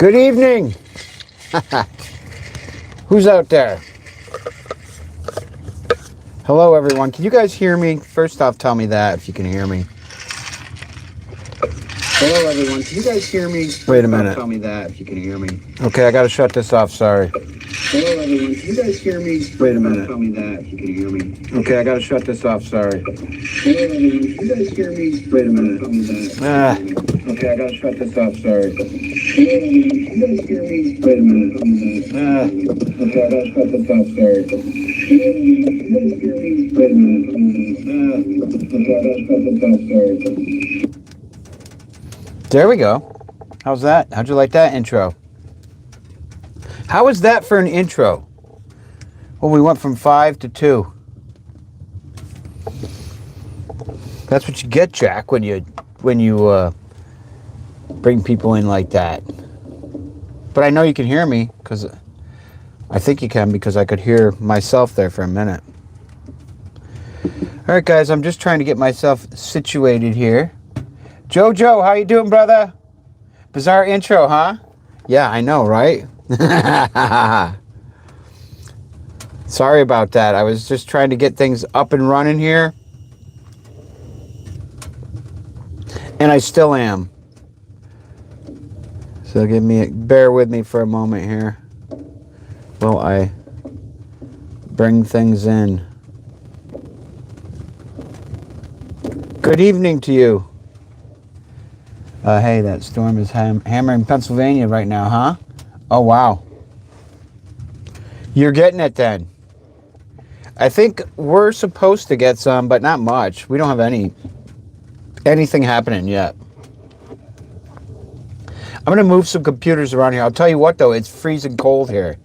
Good evening. Who's out there? Hello, everyone. Can you guys hear me? First off, tell me that if you can hear me. Hello, everyone. Can you guys hear me? Wait a minute. Tell me that if you can hear me. Okay, I got to shut this off. Sorry. Hello, everyone. Can you guys hear me? Wait a minute. Tell me that if you can hear me. Okay, I got to shut this off. Sorry. Hello, everyone. Can you guys hear me? Wait a minute. Tell me that. Okay, I got to shut this off. Sorry. Hello, everyone. Can you guys hear me? Wait a minute. Tell me that. Okay, I got to shut this off. Sorry. Hello, everyone. Can you guys hear me? Wait a minute. Tell me that. Okay, I got to shut this off. Sorry. There we go. How's that? How'd you like that intro? How was that for an intro? Well, we went from 5 to 2. That's what you get, Jack, when you bring people in like that. But I know you can hear me, because I think you can, because I could hear myself there for a minute. All right, guys, I'm just trying to get myself situated here. Jojo, how you doing, brother? Bizarre intro, huh? Yeah, I know, right? Sorry about that. I was just trying to get things up and running here. And I still am. So bear with me for a moment here while I bring things in. Good evening to you. Hey, that storm is hammering Pennsylvania right now, huh? Oh, wow. You're getting it then. I think we're supposed to get some, but not much. We don't have anything happening yet. I'm going to move some computers around here. I'll tell you what, though. It's freezing cold here.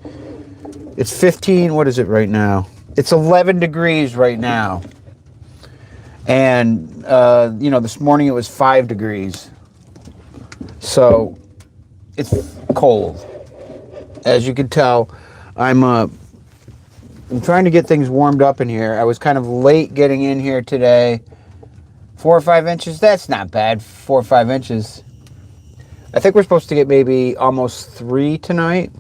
It's 15. What is it right now? It's 11 degrees right now. And, this morning it was 5 degrees. So, it's cold. As you can tell, I'm trying to get things warmed up in here. I was kind of late getting in here today. 4 or 5 inches, that's not bad. 4 or 5 inches. I think we're supposed to get maybe almost 3 tonight.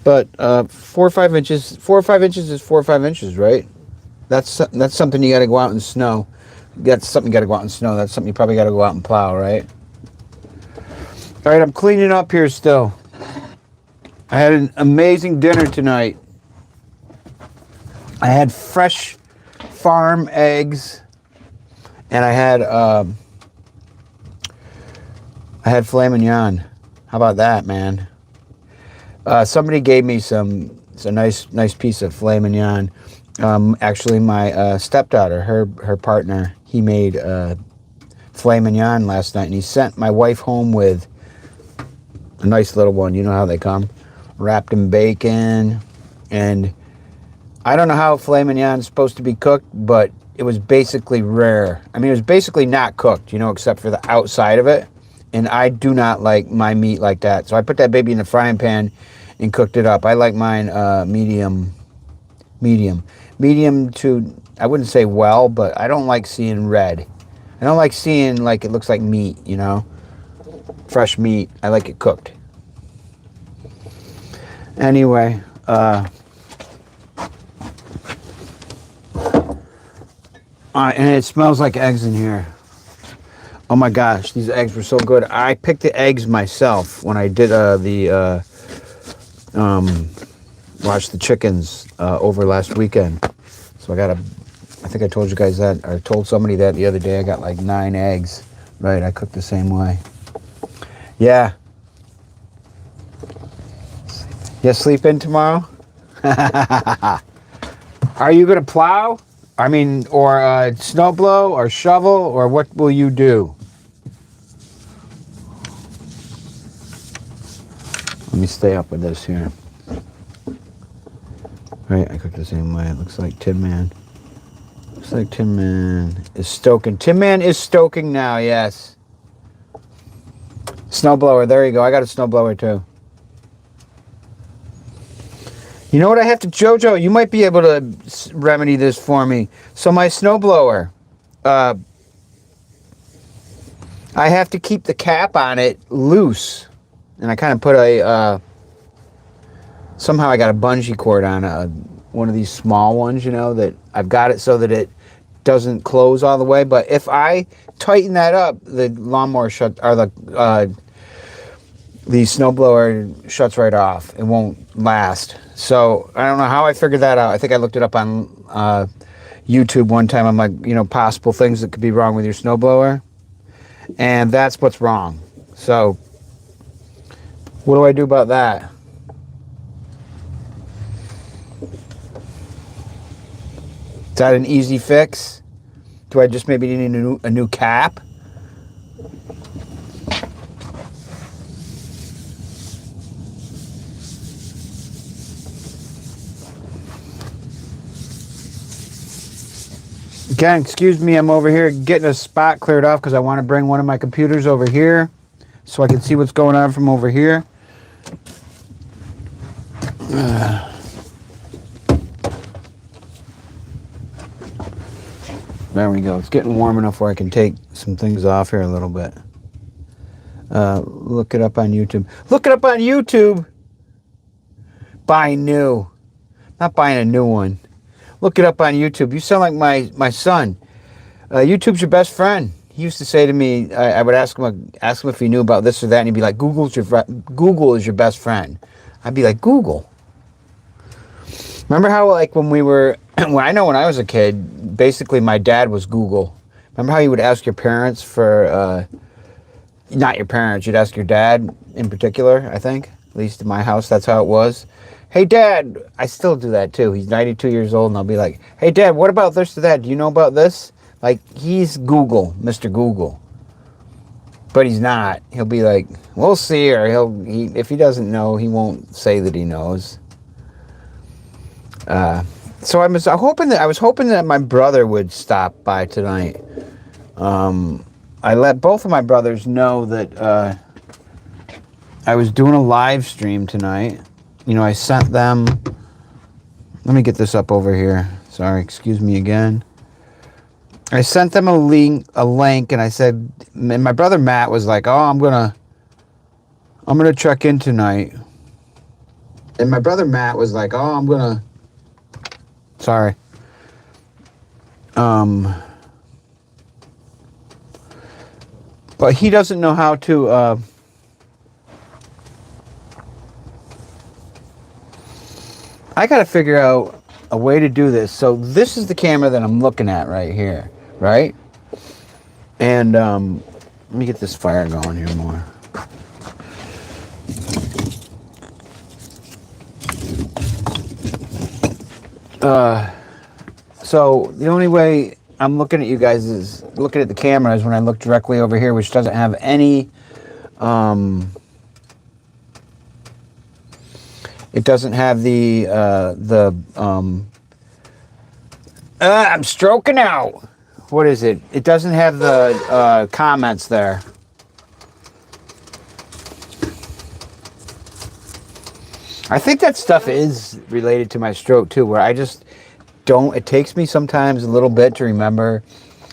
But 4 or 5 inches. 4 or 5 inches is 4 or 5 inches, right? That's something you got to go out and snow. That's something you got to go out and snow. That's something you probably got to go out and plow, right? All right, I'm cleaning up here still. I had an amazing dinner tonight. I had fresh farm eggs, and I had filet mignon. How about that, man? Somebody gave me it's a nice piece of filet mignon. Actually, my stepdaughter, her partner, he made filet mignon last night, and he sent my wife home with a nice little one. You know how they come, wrapped in bacon, and I don't know how filet mignon is supposed to be cooked, but it was basically rare. I mean, it was basically not cooked, except for the outside of it. And I do not like my meat like that. So I put that baby in the frying pan and cooked it up. I like mine medium to, I wouldn't say well, but I don't like seeing red. I don't like seeing like it looks like meat, fresh meat. I like it cooked. Anyway, and it smells like eggs in here. Oh my gosh, these eggs were so good. I picked the eggs myself when I did watched the chickens over last weekend. So I think I told you guys that, or told somebody that the other day. I got like 9 eggs. Right, I cooked the same way. Yeah. You sleep in tomorrow? Are you going to plow? I mean, or snow blow or shovel, or what will you do? Let me stay up with this here. Right, I cooked the same way. It looks like Tin Man. Looks like Tin Man is stoking. Tin Man is stoking now, yes. Snowblower, there you go. I got a snowblower too. You know what I have to, Jojo, you might be able to remedy this for me. So my snowblower, I have to keep the cap on it loose. and I kind of put a, somehow I got a bungee cord on one of these small ones, you know, that I've got it so that it doesn't close all the way. But if I tighten that up, the lawnmower the snowblower shuts right off. It won't last. So I don't know how I figured that out. I think I looked it up on YouTube one time. I'm like, you know, possible things that could be wrong with your snowblower. And that's what's wrong. So what do I do about that? Is that an easy fix? Do I just maybe need a new cap? Again, excuse me, I'm over here getting a spot cleared off because I want to bring one of my computers over here so I can see what's going on from over here. There we go. It's getting warm enough where I can take some things off here a little bit. Look it up on YouTube. Look it up on YouTube! Buy new. Not buying a new one. Look it up on YouTube. You sound like my son. YouTube's your best friend. He used to say to me, I would ask him if he knew about this or that, and he'd be like, Google is your best friend. I'd be like, Google? Remember how, like, when I know when I was a kid, basically my dad was Google. Remember how you would ask your parents for, not your parents, you'd ask your dad in particular, I think. At least in my house, that's how it was. Hey, Dad, I still do that too. He's 92 years old, and I'll be like, hey, Dad, what about this or that? Do you know about this? Like, he's Google, Mr. Google. But he's not. He'll be like, we'll see, or if he doesn't know, he won't say that he knows. So I was hoping that my brother would stop by tonight. I let both of my brothers know that I was doing a live stream tonight. You know, I sent them. Let me get this up over here. Sorry, excuse me again. I sent them a link, and I said, and my brother Matt was like, "Oh, I'm gonna check in tonight." And my brother Matt was like, "Oh, I'm gonna." Sorry. But he doesn't know how to. I got to figure out a way to do this. So this is the camera that I'm looking at right here, right? And let me get this fire going here more. So the only way I'm looking at you guys is looking at the camera is when I look directly over here, which doesn't have any. It doesn't have I'm stroking out. What is it? It doesn't have the comments there. I think that stuff is related to my stroke too, where I just don't, it takes me sometimes a little bit to remember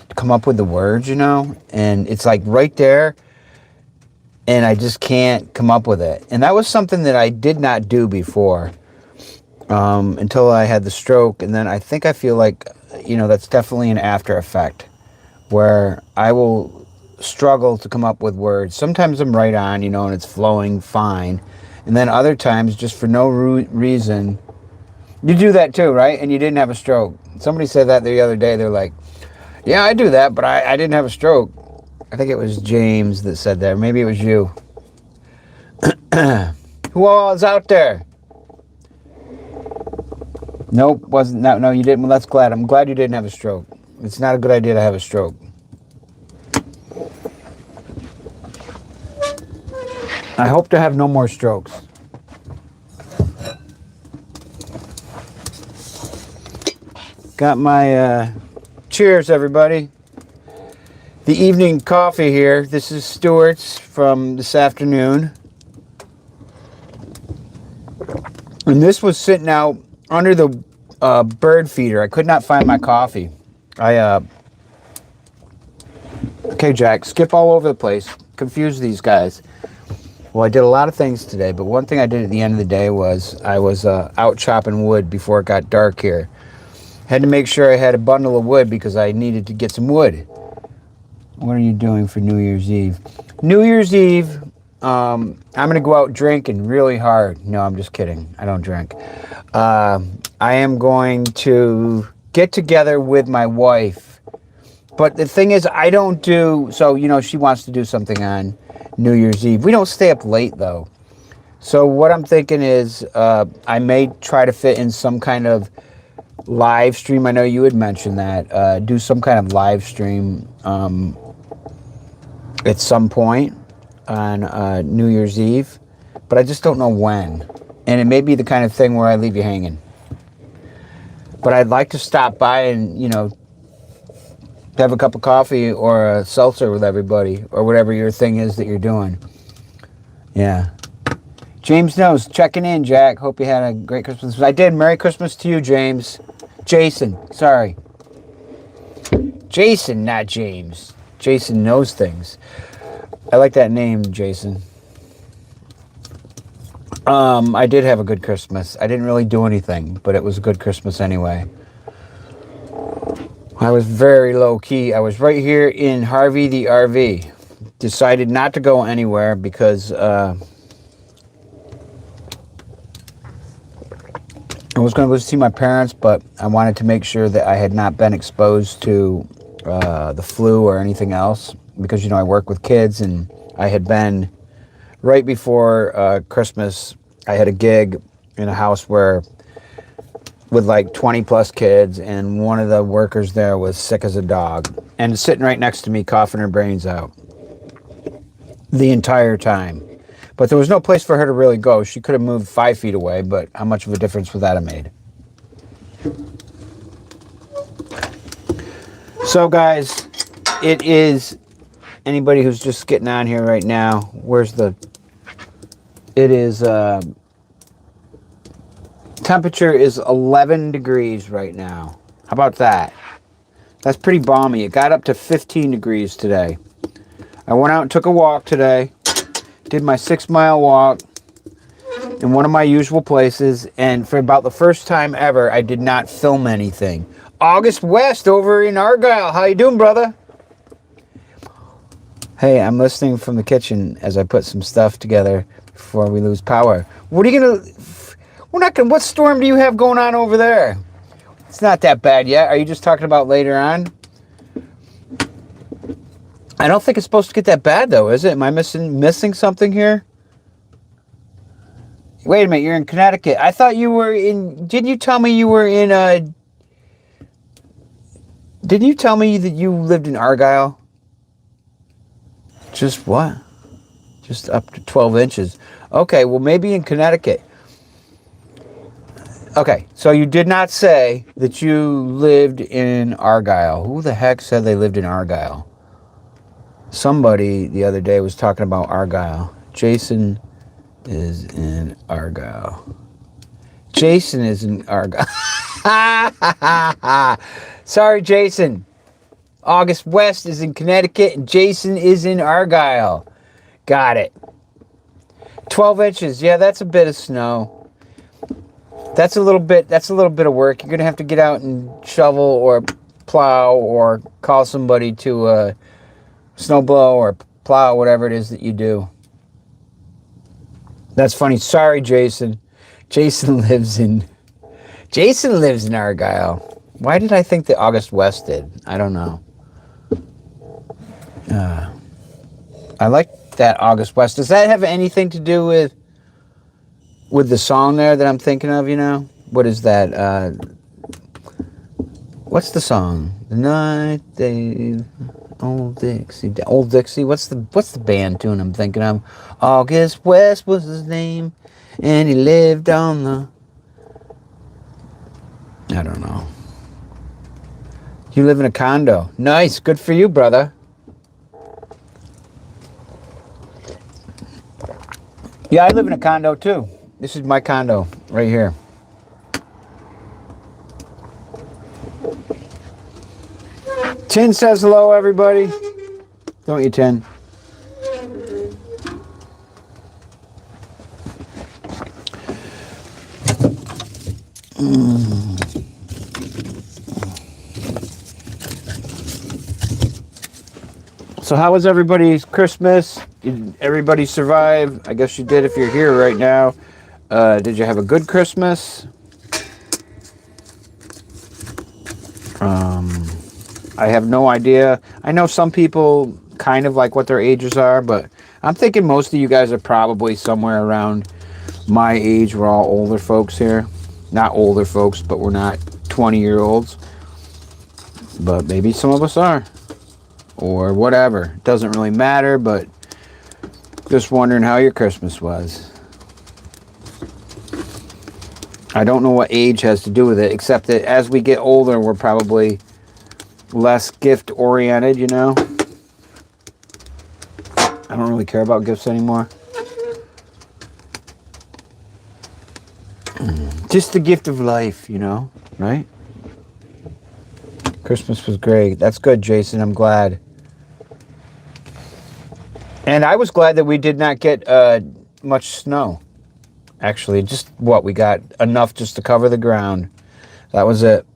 to come up with the words, you know, and it's like right there. And I just can't come up with it. And that was something that I did not do before until I had the stroke. And then I feel like, you know, that's definitely an after effect where I will struggle to come up with words. Sometimes I'm right on, you know, and it's flowing fine. And then other times, just for no reason, you do that too, right? And you didn't have a stroke. Somebody said that the other day. They're like, yeah, I do that, but I didn't have a stroke. I think it was James that said that. Maybe it was you. Who all is out there? Nope, wasn't. No, you didn't. Well, that's glad. I'm glad you didn't have a stroke. It's not a good idea to have a stroke. I hope to have no more strokes. Got my cheers, everybody. The evening coffee here. This is Stewart's from this afternoon. And this was sitting out under the bird feeder. I could not find my coffee. Okay, Jack, skip all over the place. Confuse these guys. Well, I did a lot of things today, but one thing I did at the end of the day was I was out chopping wood before it got dark here. Had to make sure I had a bundle of wood because I needed to get some wood. What are you doing for New Year's Eve? New Year's Eve, I'm going to go out drinking really hard. No, I'm just kidding. I don't drink. I am going to get together with my wife. But the thing is, I don't do... So, she wants to do something on New Year's Eve. We don't stay up late, though. So what I'm thinking is I may try to fit in some kind of live stream. I know you had mentioned that. Do some kind of live stream at some point on New Year's Eve. But I just don't know when. And it may be the kind of thing where I leave you hanging. But I'd like to stop by and, have a cup of coffee or a seltzer with everybody, or whatever your thing is that you're doing. Yeah. James knows. Checking in, Jack. Hope you had a great Christmas. I did. Merry Christmas to you, James. Jason. Sorry. Jason, not James. Jason knows things. I like that name, Jason. I did have a good Christmas. I didn't really do anything, but it was a good Christmas anyway. I was very low-key. I was right here in HaRVey, the RV. Decided not to go anywhere because I was going to go see my parents, but I wanted to make sure that I had not been exposed to the flu or anything else. Because, I work with kids, and I had been, right before Christmas, I had a gig in a house with like 20 plus kids, and one of the workers there was sick as a dog and sitting right next to me coughing her brains out the entire time. But there was no place for her to really go. She could have moved 5 feet away, but how much of a difference would that have made? So guys, it is, anybody who's just getting on here right now, it is temperature is 11 degrees right now. How about that? That's pretty balmy. It got up to 15 degrees today. I went out and took a walk today. Did my 6-mile walk in one of my usual places. And for about the first time ever, I did not film anything. August West over in Argyle. How you doing, brother? Hey, I'm listening from the kitchen as I put some stuff together before we lose power. What are you going to... What storm do you have going on over there? It's not that bad yet. Are you just talking about later on? I don't think it's supposed to get that bad, though, is it? Am I missing something here? Wait a minute, you're in Connecticut. I thought you were in... Didn't you tell me you were in... Didn't you tell me that you lived in Argyle? Just what? Just up to 12 inches. Okay, well, maybe in Connecticut. Okay, so you did not say that you lived in Argyle. Who the heck said they lived in Argyle? Somebody the other day was talking about Argyle. Jason is in Argyle. Jason is in Argyle. Sorry, Jason. August West is in Connecticut and Jason is in Argyle. Got it. 12 inches. Yeah, that's a bit of snow. That's a little bit of work. You're going to have to get out and shovel or plow or call somebody to snow blow or plow, whatever it is that you do. That's funny. Sorry, Jason. Jason lives in Argyle. Why did I think that August West did? I don't know. I like that August West. Does that have anything to do with the song there that I'm thinking of, What is that? What's the song? The night they... Old Dixie. Old Dixie? What's the band tune I'm thinking of? August West was his name, and he lived on the... I don't know. You live in a condo. Nice. Good for you, brother. Yeah, I live in a condo, too. This is my condo right here. Tin says hello, everybody. Don't you, Tin? So how was everybody's Christmas? Did everybody survive? I guess you did if you're here right now. Did you have a good Christmas? I have no idea. I know some people kind of like what their ages are, but I'm thinking most of you guys are probably somewhere around my age. We're all older folks here. Not older folks, but we're not 20-year-olds. But maybe some of us are. Or whatever. It doesn't really matter, but just wondering how your Christmas was. I don't know what age has to do with it, except that as we get older, we're probably less gift-oriented, you know? I don't really care about gifts anymore. Just the gift of life, you know? Right? Christmas was great. That's good, Jason. I'm glad. And I was glad that we did not get much snow. Actually, just what? We got enough just to cover the ground. That was it.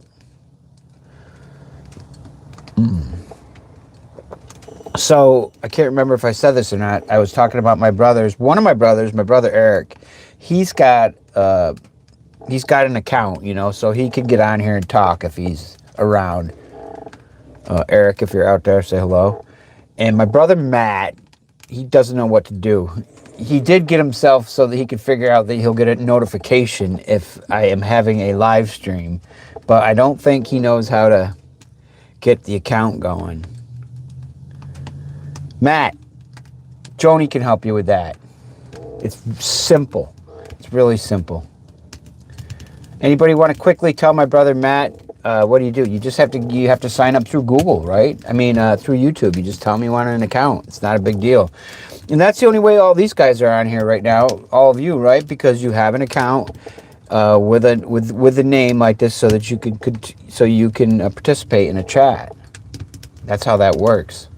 So, I can't remember if I said this or not. I was talking about my brothers. One of my brothers, my brother Eric, he's got an account, you know, so he can get on here and talk if he's around. Eric, if you're out there, say hello. And my brother Matt, he doesn't know what to do. He did get himself so that he could figure out that he'll get a notification if I am having a live stream. But I don't think he knows how to get the account going. Matt, Joni can help you with that. It's simple. It's really simple. Anybody want to quickly tell my brother Matt, what do? You just have to sign up through Google, right? I mean, through YouTube. You just tell me you want an account. It's not a big deal. And that's the only way all these guys are on here right now. All of you, right? Because you have an account with a name like this, so that you can participate in a chat. That's how that works.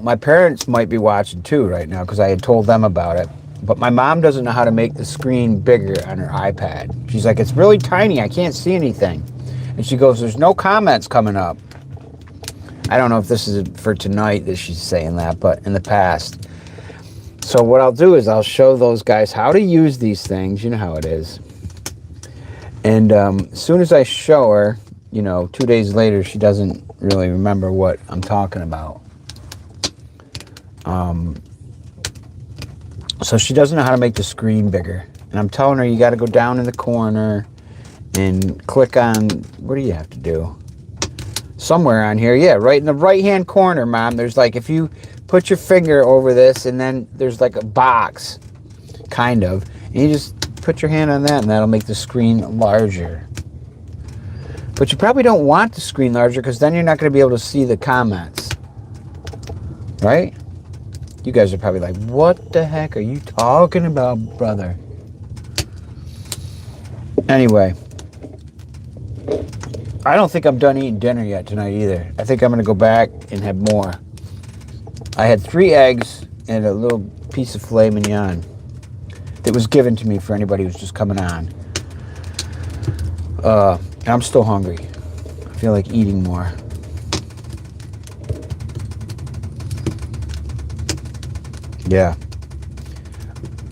My parents might be watching too right now because I had told them about it. But my mom doesn't know how to make the screen bigger on her iPad. She's like, it's really tiny. I can't see anything. And she goes, there's no comments coming up. I don't know if this is for tonight that she's saying that, but in the past. So what I'll do is I'll show those guys how to use these things. You know how it is. And as soon as I show her, 2 days later, she doesn't really remember what I'm talking about. So she doesn't know how to make the screen bigger. And I'm telling her, you got to go down in the corner and click on, what do you have to do? Somewhere on here. Yeah, right in the right-hand corner, Mom. There's if you put your finger over this, and then there's a box, kind of. And you just put your hand on that, and that'll make the screen larger. But you probably don't want the screen larger, because then you're not going to be able to see the comments. Right? You guys are probably like, what the heck are you talking about, brother? Anyway. I don't think I'm done eating dinner yet tonight either. I think I'm going to go back and have more. I had 3 eggs and a little piece of filet mignon that was given to me for anybody who's just coming on. I'm still hungry. I feel like eating more. Yeah.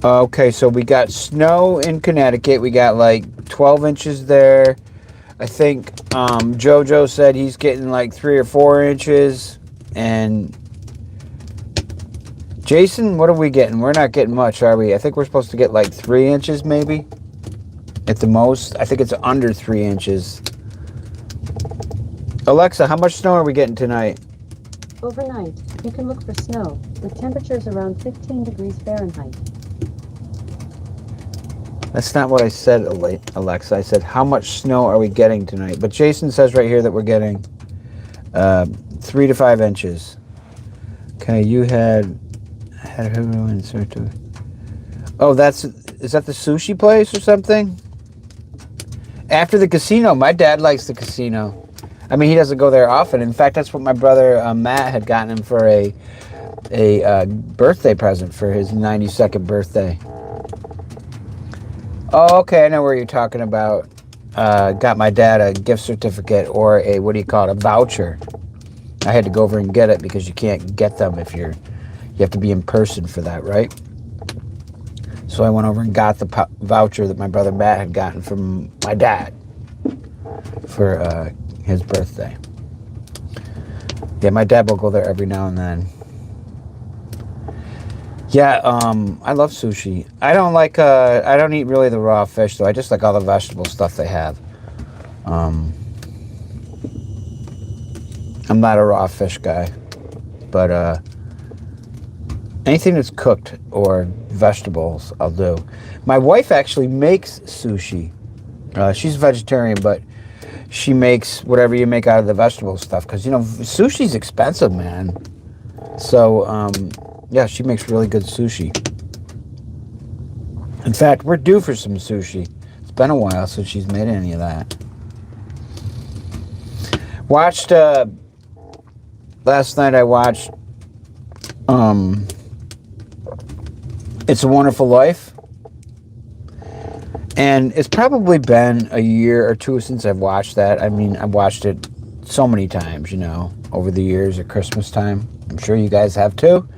Okay, so we got snow in Connecticut. We got 12 inches there. I think JoJo said he's getting 3 or 4 inches. And Jason, what are we getting? We're not getting much, are we? I think we're supposed to get 3 inches maybe. At the most. I think it's under 3 inches. Alexa, how much snow are we getting tonight? Overnight, you can look for snow, with temperatures around 15 degrees Fahrenheit. That's not what I said, Alexa. I said, how much snow are we getting tonight? But Jason says right here that we're getting 3 to 5 inches. Okay, you had oh, is that the sushi place or something? After the casino. My dad likes the casino. I mean, he doesn't go there often. In fact, that's what my brother Matt had gotten him for a a birthday present for his 92nd birthday. Oh, okay, I know where you're talking about. Got my dad a gift certificate or a, what do you call it, a voucher. I had to go over and get it because you can't get them if you have to be in person for that, right? So I went over and got the voucher that my brother Matt had gotten from my dad for his birthday. Yeah, my dad will go there every now and then. Yeah, I love sushi. I don't eat really the raw fish, though. I just like all the vegetable stuff they have. I'm not a raw fish guy, but anything that's cooked or vegetables, I'll do. My wife actually makes sushi. She's a vegetarian, but she makes whatever you make out of the vegetable stuff, because, sushi's expensive, man. So, yeah, she makes really good sushi. In fact, we're due for some sushi. It's been a while since she's made any of that. Last night I watched It's a Wonderful Life. And it's probably been a year or two since I've watched that. I mean, I've watched it so many times, over the years at Christmas time. I'm sure you guys have too.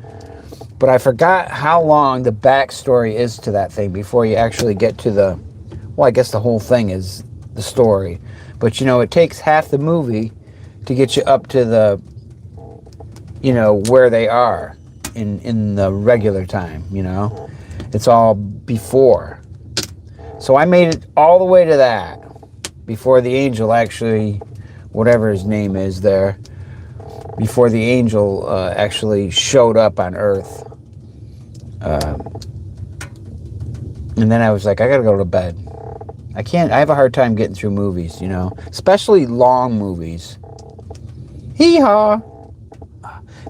But I forgot how long the backstory is to that thing before you actually get to I guess the whole thing is the story. But, it takes half the movie to get you up to the, where they are in the regular time, It's all before. So I made it all the way to that before the angel actually, whatever his name is there, before the angel actually showed up on Earth. And then I was like, I gotta go to bed. I have a hard time getting through movies, especially long movies. Hee-haw!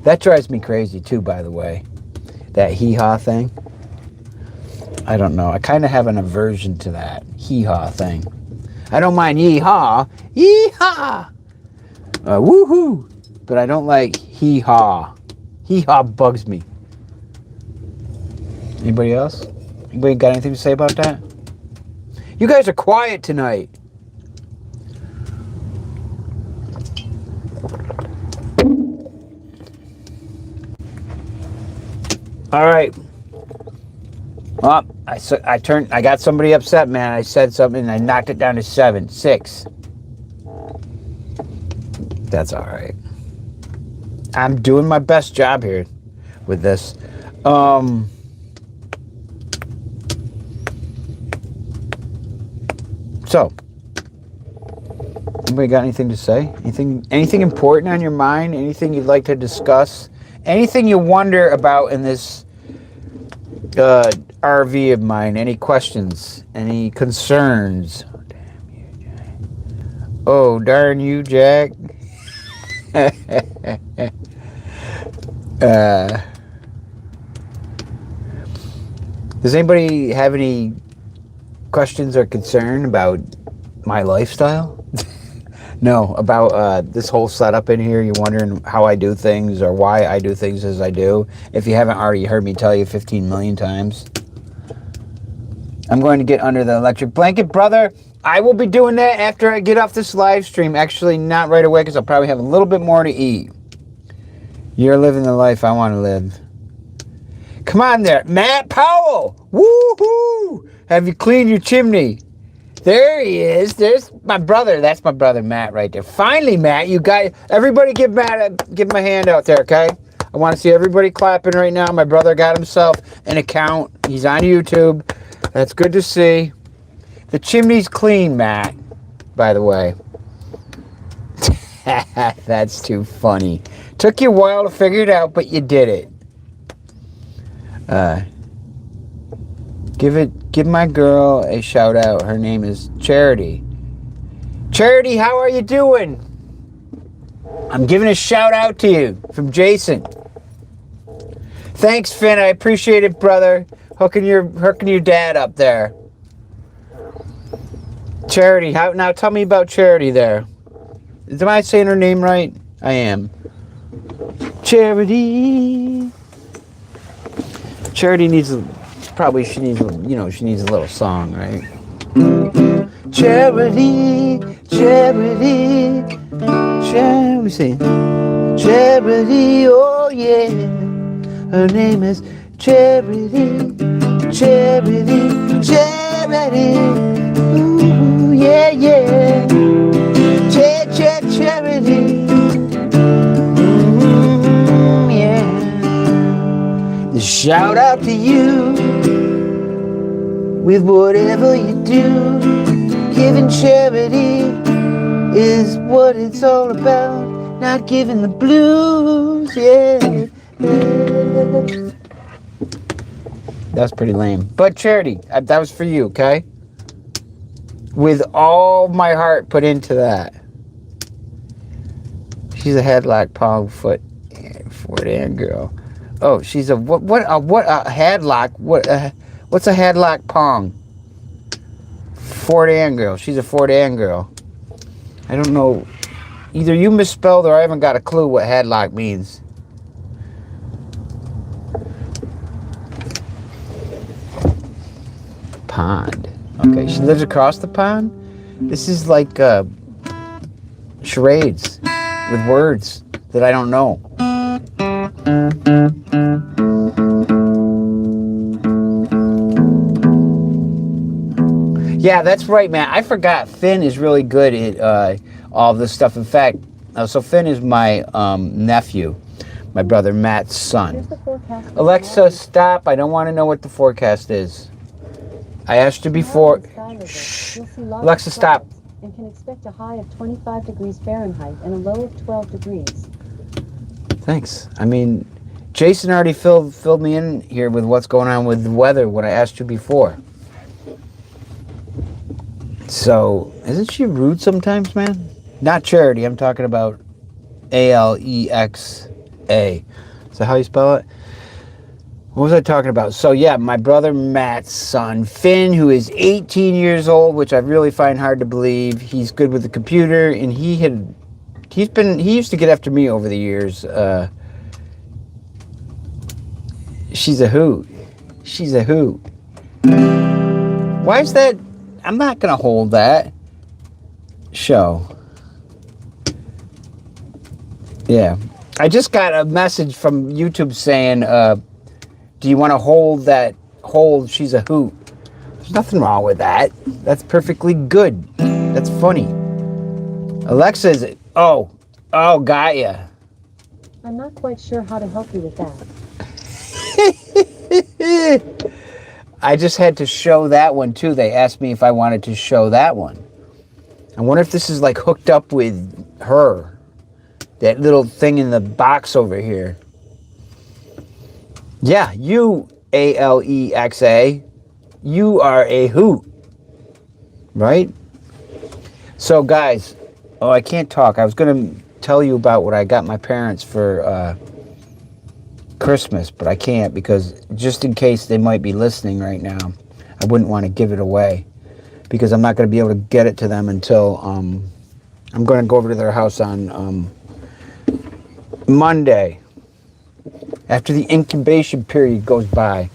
That drives me crazy too, by the way. That hee-haw thing. I don't know. I kind of have an aversion to that hee-haw thing. I don't mind yee-haw. Yee-haw! Woohoo! But I don't like hee-haw. Hee-haw bugs me. Anybody else? Anybody got anything to say about that? You guys are quiet tonight. All right. Well, I got somebody upset, man. I said something and I knocked it down to 6. That's all right. I'm doing my best job here with this. So, anybody got anything to say? Anything important on your mind? Anything you'd like to discuss? Anything you wonder about in this RV of mine? Any questions? Any concerns? Oh, darn you, Jack. Does anybody have any questions or concern about my lifestyle? No, about this whole setup in here. You're wondering how I do things or why I do things as I do. If you haven't already heard me tell you 15 million times. I'm going to get under the electric blanket, brother. I will be doing that after I get off this live stream. Actually, not right away, because I'll probably have a little bit more to eat. You're living the life I want to live. Come on there, Matt Powell. Woohoo! Have you cleaned your chimney? There he is. There's my brother. That's my brother Matt right there. Finally, Matt, you got everybody. Give him a hand out there, okay? I want to see everybody clapping right now. My brother got himself an account. He's on YouTube. That's good to see. The chimney's clean, Matt, by the way. That's too funny. Took you a while to figure it out, but you did it. Give my girl a shout out. Her name is Charity. Charity, how are you doing? I'm giving a shout out to you from Jason. Thanks, Finn. I appreciate it, brother. Hooking your dad up there. Charity, now tell me about Charity there. Am I saying her name right? I am. Charity. Charity needs she needs she needs a little song, right? Charity, charity, charity. Let me see. Charity, oh yeah. Her name is Charity, charity, charity. Ooh, yeah, yeah. Charity. Yeah. Shout out to you with whatever you do. Giving charity is what it's all about. Not giving the blues, yeah. That's pretty lame. But charity, that was for you, okay? With all my heart put into that. She's a headlock palm foot Ford and girl. Oh, she's a what a headlock? What's a headlock pong? Ford and girl. She's a Ford and girl. I don't know. Either you misspelled or I haven't got a clue what headlock means. Pond. Okay, she lives across the pond. This is like charades with words that I don't know. Yeah, that's right, man. I forgot. Finn is really good at all this stuff. In fact, so Finn is my nephew, my brother Matt's son. Alexa, stop. I don't want to know what the forecast is. I asked you before. Shh. Alexa, stop. And can expect a high of 25 degrees Fahrenheit and a low of 12 degrees. Thanks. I mean, Jason already filled me in here with what's going on with the weather when I asked you before. So, isn't she rude sometimes, man? Not Charity. I'm talking about Alexa. Is that how you spell it? What was I talking about? So, yeah, my brother Matt's son, Finn, who is 18 years old, which I really find hard to believe. He's good with the computer, and he used to get after me over the years. She's a hoot. She's a hoot. Why is that? I'm not going to hold that show. Yeah. I just got a message from YouTube saying, do you want to hold She's a Hoot? There's nothing wrong with that. That's perfectly good. That's funny. Alexa is, oh, got ya. I'm not quite sure how to help you with that. I just had to show that one too. They asked me if I wanted to show that one. I wonder if this is like hooked up with her. That little thing in the box over here. Yeah, you, Alexa, you are a hoot. Right? So guys, I can't talk. I was going to tell you about what I got my parents for Christmas, but I can't because just in case they might be listening right now, I wouldn't want to give it away because I'm not going to be able to get it to them until I'm going to go over to their house on Monday after the incubation period goes by.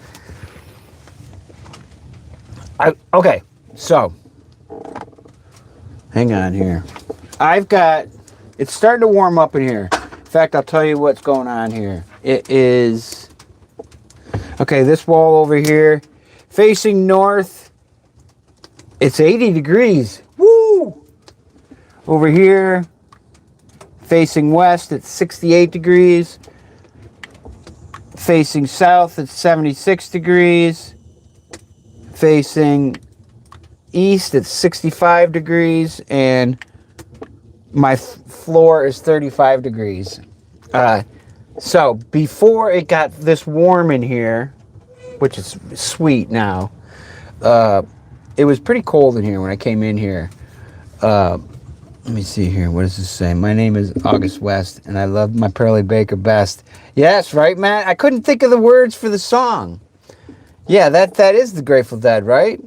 Okay, so hang on here. It's starting to warm up in here. In fact, I'll tell you what's going on here. It is, okay, this wall over here, facing north, it's 80 degrees. Woo! Over here, facing west, it's 68 degrees. Facing south, it's 76 degrees. Facing east, it's 65 degrees. And my floor is 35 degrees. So before it got this warm in here, which is sweet now, it was pretty cold in here when I came in here. Let me see here. What does this say? My name is August West, and I love my Pearly Baker best. Yes, right, Matt? I couldn't think of the words for the song. Yeah, that is the Grateful Dead, right?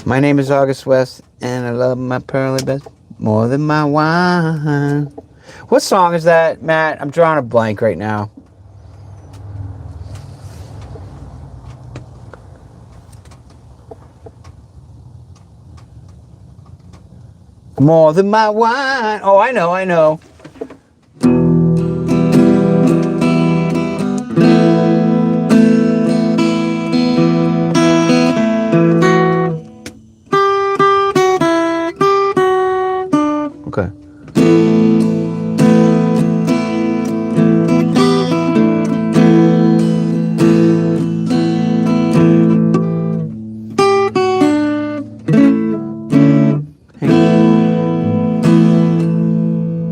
My name is August West, and I love my Pearly best more than my wine. What song is that, Matt? I'm drawing a blank right now. More than my wine. Oh, I know. Okay.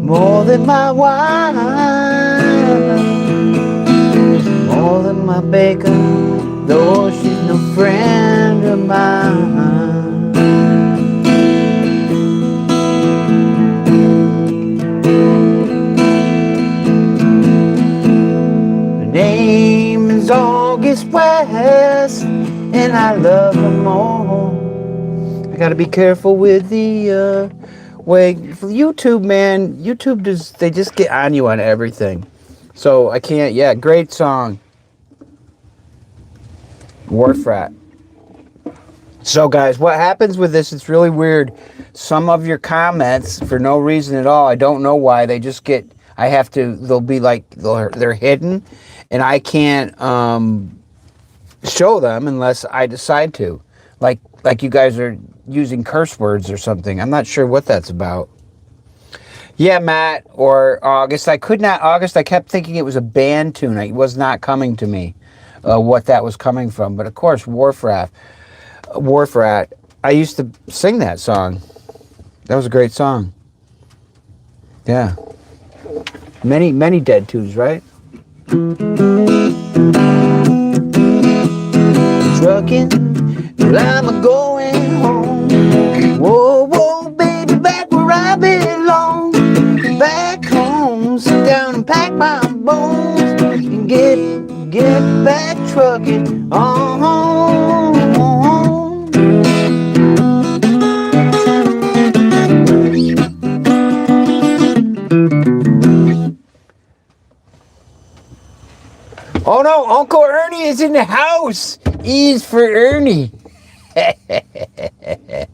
More than my wine, more than my bacon, though she's no friend of mine. Her name is August West, and I love her more. I gotta be careful with the way YouTube, man. YouTube they just get on you on everything. So I can't. Yeah, great song. Wharf Rat. So guys, what happens with this? It's really weird. Some of your comments, for no reason at all, I don't know why, they just get. I have to. They'll be like they're hidden, and I can't show them unless I decide to. Like you guys are using curse words or something. I'm not sure what that's about. Yeah, Matt or August. I kept thinking it was a band tune. It was not coming to me what that was coming from. But of course, Wharf Rat. I used to sing that song. That was a great song. Yeah. Many dead tunes, right? Trucking, well, I'm a-going home. Whoa, whoa, baby, back where I belong. Back home, sit down and pack my bones and get back trucking on home. Oh no, Uncle Ernie is in the house. E is for Ernie. And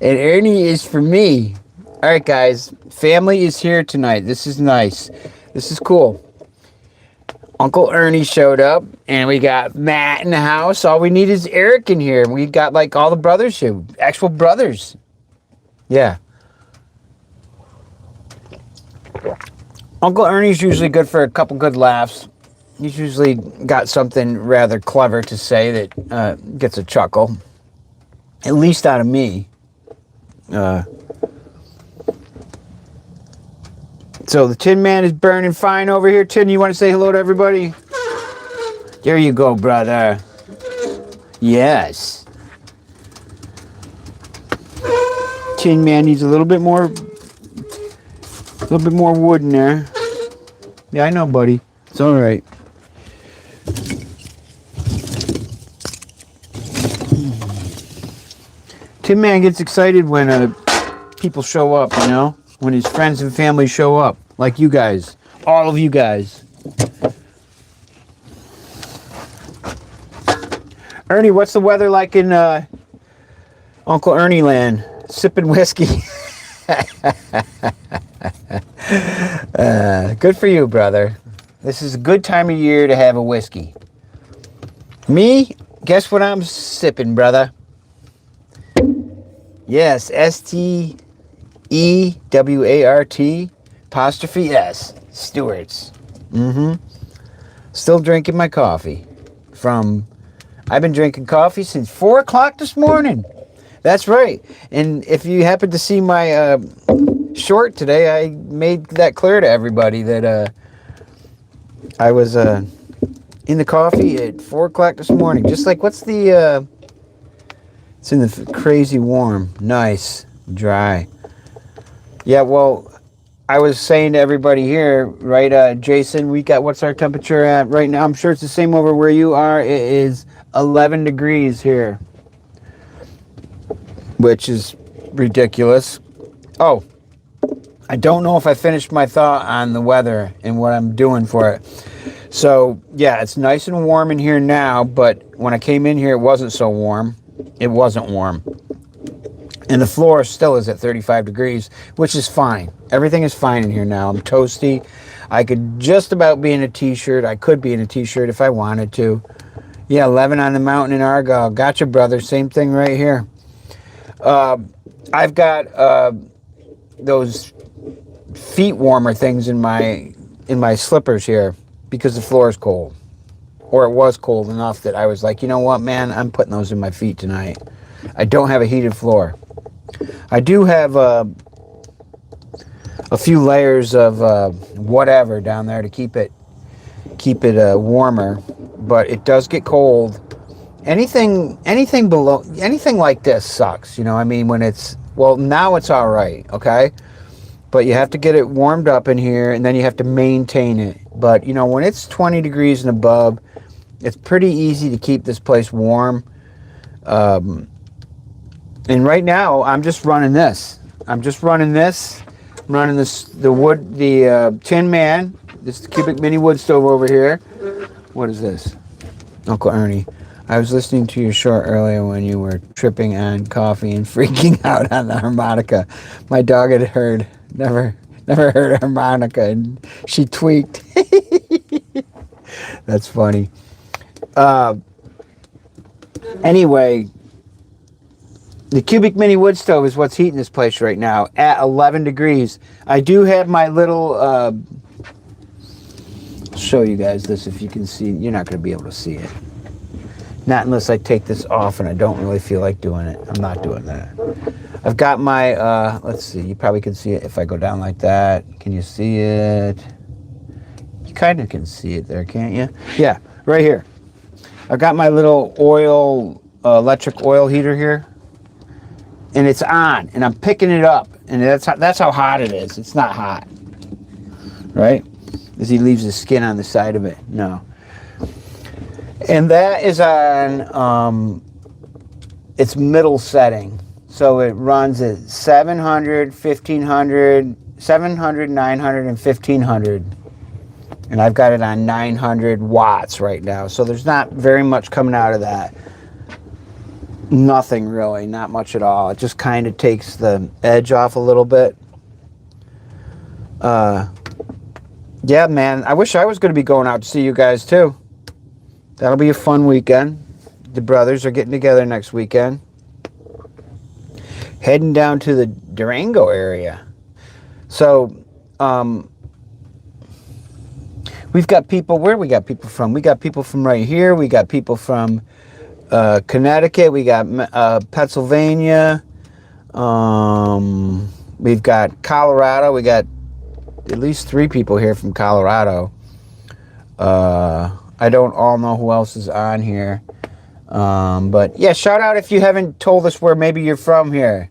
Ernie is for me. All right, guys. Family is here tonight. This is nice. This is cool. Uncle Ernie showed up, and we got Matt in the house. All we need is Eric in here. We got like all the brothers here. Actual brothers. Yeah. Uncle Ernie's usually good for a couple good laughs. He's usually got something rather clever to say that gets a chuckle. At least out of me. So the Tin Man is burning fine over here. Tin, you want to say hello to everybody? There you go, brother. Yes. Tin Man needs a little bit more wood in there. Yeah, I know, buddy. It's all right. Tin Man gets excited when people show up, you know? When his friends and family show up. Like you guys. All of you guys. Ernie, what's the weather like in Uncle Ernie land? Sipping whiskey. Good for you, brother. This is a good time of year to have a whiskey. Me? Guess what I'm sipping, brother? Yes, STEWART apostrophe S. Stewart's. Still drinking my coffee. I've been drinking coffee since 4 o'clock this morning. That's right. And if you happen to see my short today, I made that clear to everybody that I was in the coffee at 4 o'clock this morning. Just like, it's in the crazy warm. Nice. Dry. Yeah, well, I was saying to everybody here, right, Jason, what's our temperature at right now? I'm sure it's the same over where you are. It is 11 degrees here, which is ridiculous. Oh, I don't know if I finished my thought on the weather and what I'm doing for it. So, yeah, it's nice and warm in here now, but when I came in here, it wasn't so warm. It wasn't warm. And the floor still is at 35 degrees, which is fine. Everything is fine in here now. I'm toasty. I could just about be in a t-shirt. I could be in a t-shirt if I wanted to. Yeah, 11 on the mountain in Argyle. Gotcha, brother. Same thing right here. I've got those feet warmer things in my slippers here because the floor is cold. Or it was cold enough that I was like, you know what, man? I'm putting those in my feet tonight. I don't have a heated floor. I do have a few layers of whatever down there to keep it warmer, but it does get cold. Anything below, anything like this sucks. You know, I mean, when it's, well, now it's all right, okay? But you have to get it warmed up in here, and then you have to maintain it. But, you know, when it's 20 degrees and above, it's pretty easy to keep this place warm. And right now, I'm just running this. I'm running this, the Tin Man, this cubic mini wood stove over here. What is this? Uncle Ernie, I was listening to your show earlier when you were tripping on coffee and freaking out on the harmonica. My dog had never heard a harmonica, and she tweaked. That's funny. Anyway, the cubic mini wood stove is what's heating this place right now at 11 degrees. I do have my little, I'll show you guys this if you can see. You're not going to be able to see it. Not unless I take this off, and I don't really feel like doing it. I'm not doing that. I've got my, let's see, you probably can see it if I go down like that. Can you see it? You kind of can see it there, can't you? Yeah, right here. I've got my little electric oil heater here. And it's on, and I'm picking it up, and that's how hot it is. It's not hot, right? As he leaves the skin on the side of it. No. And that is on its middle setting. So it runs at 700, 1500, 700, 900, and 1500. And I've got it on 900 watts right now. So there's not very much coming out of that. Nothing really, not much at all. It just kind of takes the edge off a little bit. Yeah, man, I wish I was going to be going out to see you guys too. That'll be a fun weekend. The brothers are getting together next weekend. Heading down to the Durango area. So, we've got people, where we got people from? We got people from right here. We got people from Connecticut, we got Pennsylvania, we've got Colorado, we got at least 3 people here from Colorado. I don't all know who else is on here, but yeah, shout out if you haven't told us where maybe you're from here.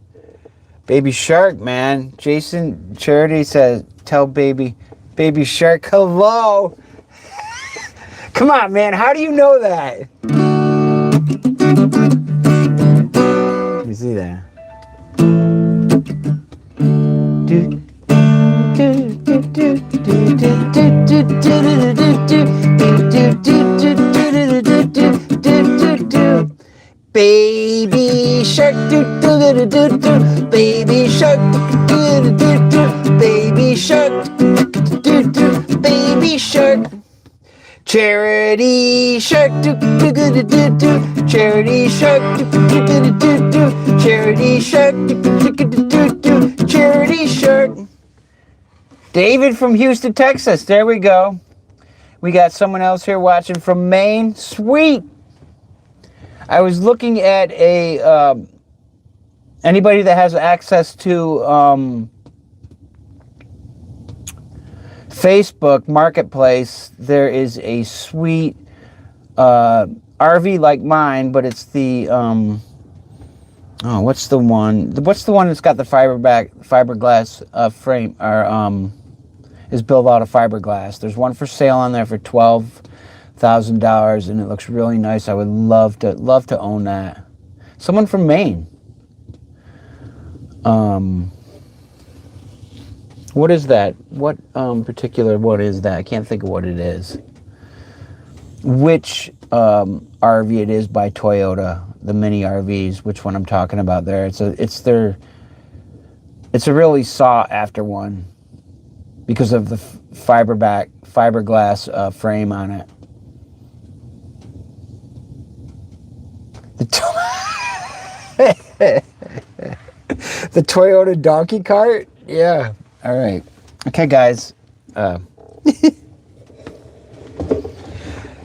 Baby Shark, man. Jason Charity says, tell Baby Shark hello. Come on, man, how do you know that? Let me see that. Baby shark, baby shark, baby shark, baby shark. Charity shark, charity shark, charity shark, charity shark. David from Houston, Texas. There we go. We got someone else here watching from Maine. Sweet. I was looking at anybody that has access to Facebook Marketplace. There is a sweet HaRVey like mine, but it's the what's the one that's got the fiberglass frame, or is built out of fiberglass. There's one for sale on there for $12,000, and it looks really nice. I would love to own that. Someone from Maine. What is that? What particular what is that? I can't think of what it is. Which RV it is by Toyota, the mini RVs, which one I'm talking about there. It's a really sought after one because of the fiberglass frame on it. The Toyota donkey cart? Yeah. All right. Okay, guys.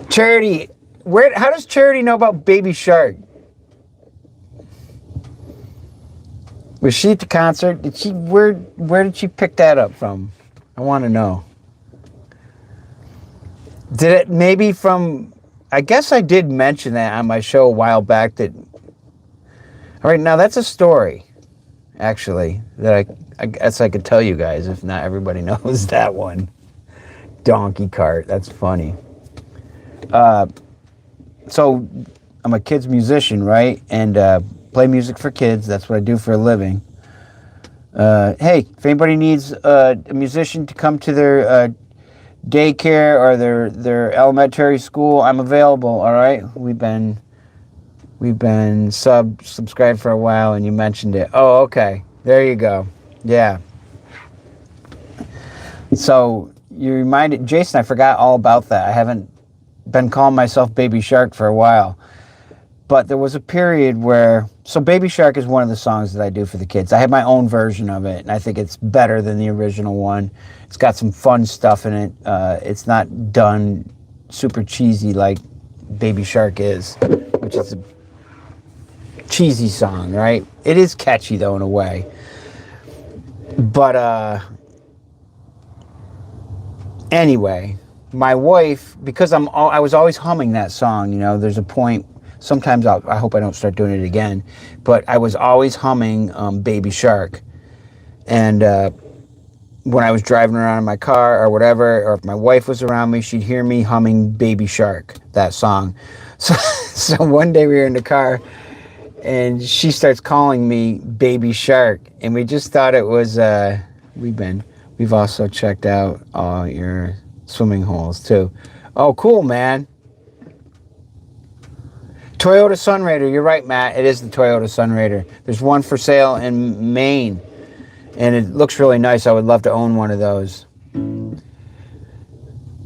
Charity, how does Charity know about Baby Shark? Was she at the concert? Where did she pick that up from? I want to know. Did it maybe from, I guess I did mention that on my show a while back that, all right, now that's a story, actually, that I guess I could tell you guys if not everybody knows that one. Donkey cart, that's funny. So I'm a kid's musician, right? And play music for kids. That's what I do for a living. Hey, if anybody needs a musician to come to their daycare or their elementary school, I'm available. All right. We've been subscribed for a while, and you mentioned it. Oh, okay. There you go. Yeah. So you reminded Jason. I forgot all about that. I haven't been calling myself Baby Shark for a while. But there was a period where, so Baby Shark is one of the songs that I do for the kids. I have my own version of it, and I think it's better than the original one. It's got some fun stuff in it. It's not done super cheesy like Baby Shark is, which is a cheesy song, right? It is catchy, though, in a way. But anyway, my wife, because I was always humming that song, you know, there's a point, sometimes I hope I don't start doing it again, but I was always humming Baby Shark. And when I was driving around in my car or whatever, or if my wife was around me, she'd hear me humming Baby Shark, that song. So one day we were in the car, and she starts calling me Baby Shark, and we just thought it was, we've also checked out all your swimming holes too. Oh, cool, man. Toyota Sunraider, you're right, Matt. It is the Toyota Sunraider. There's one for sale in Maine, and it looks really nice. I would love to own one of those.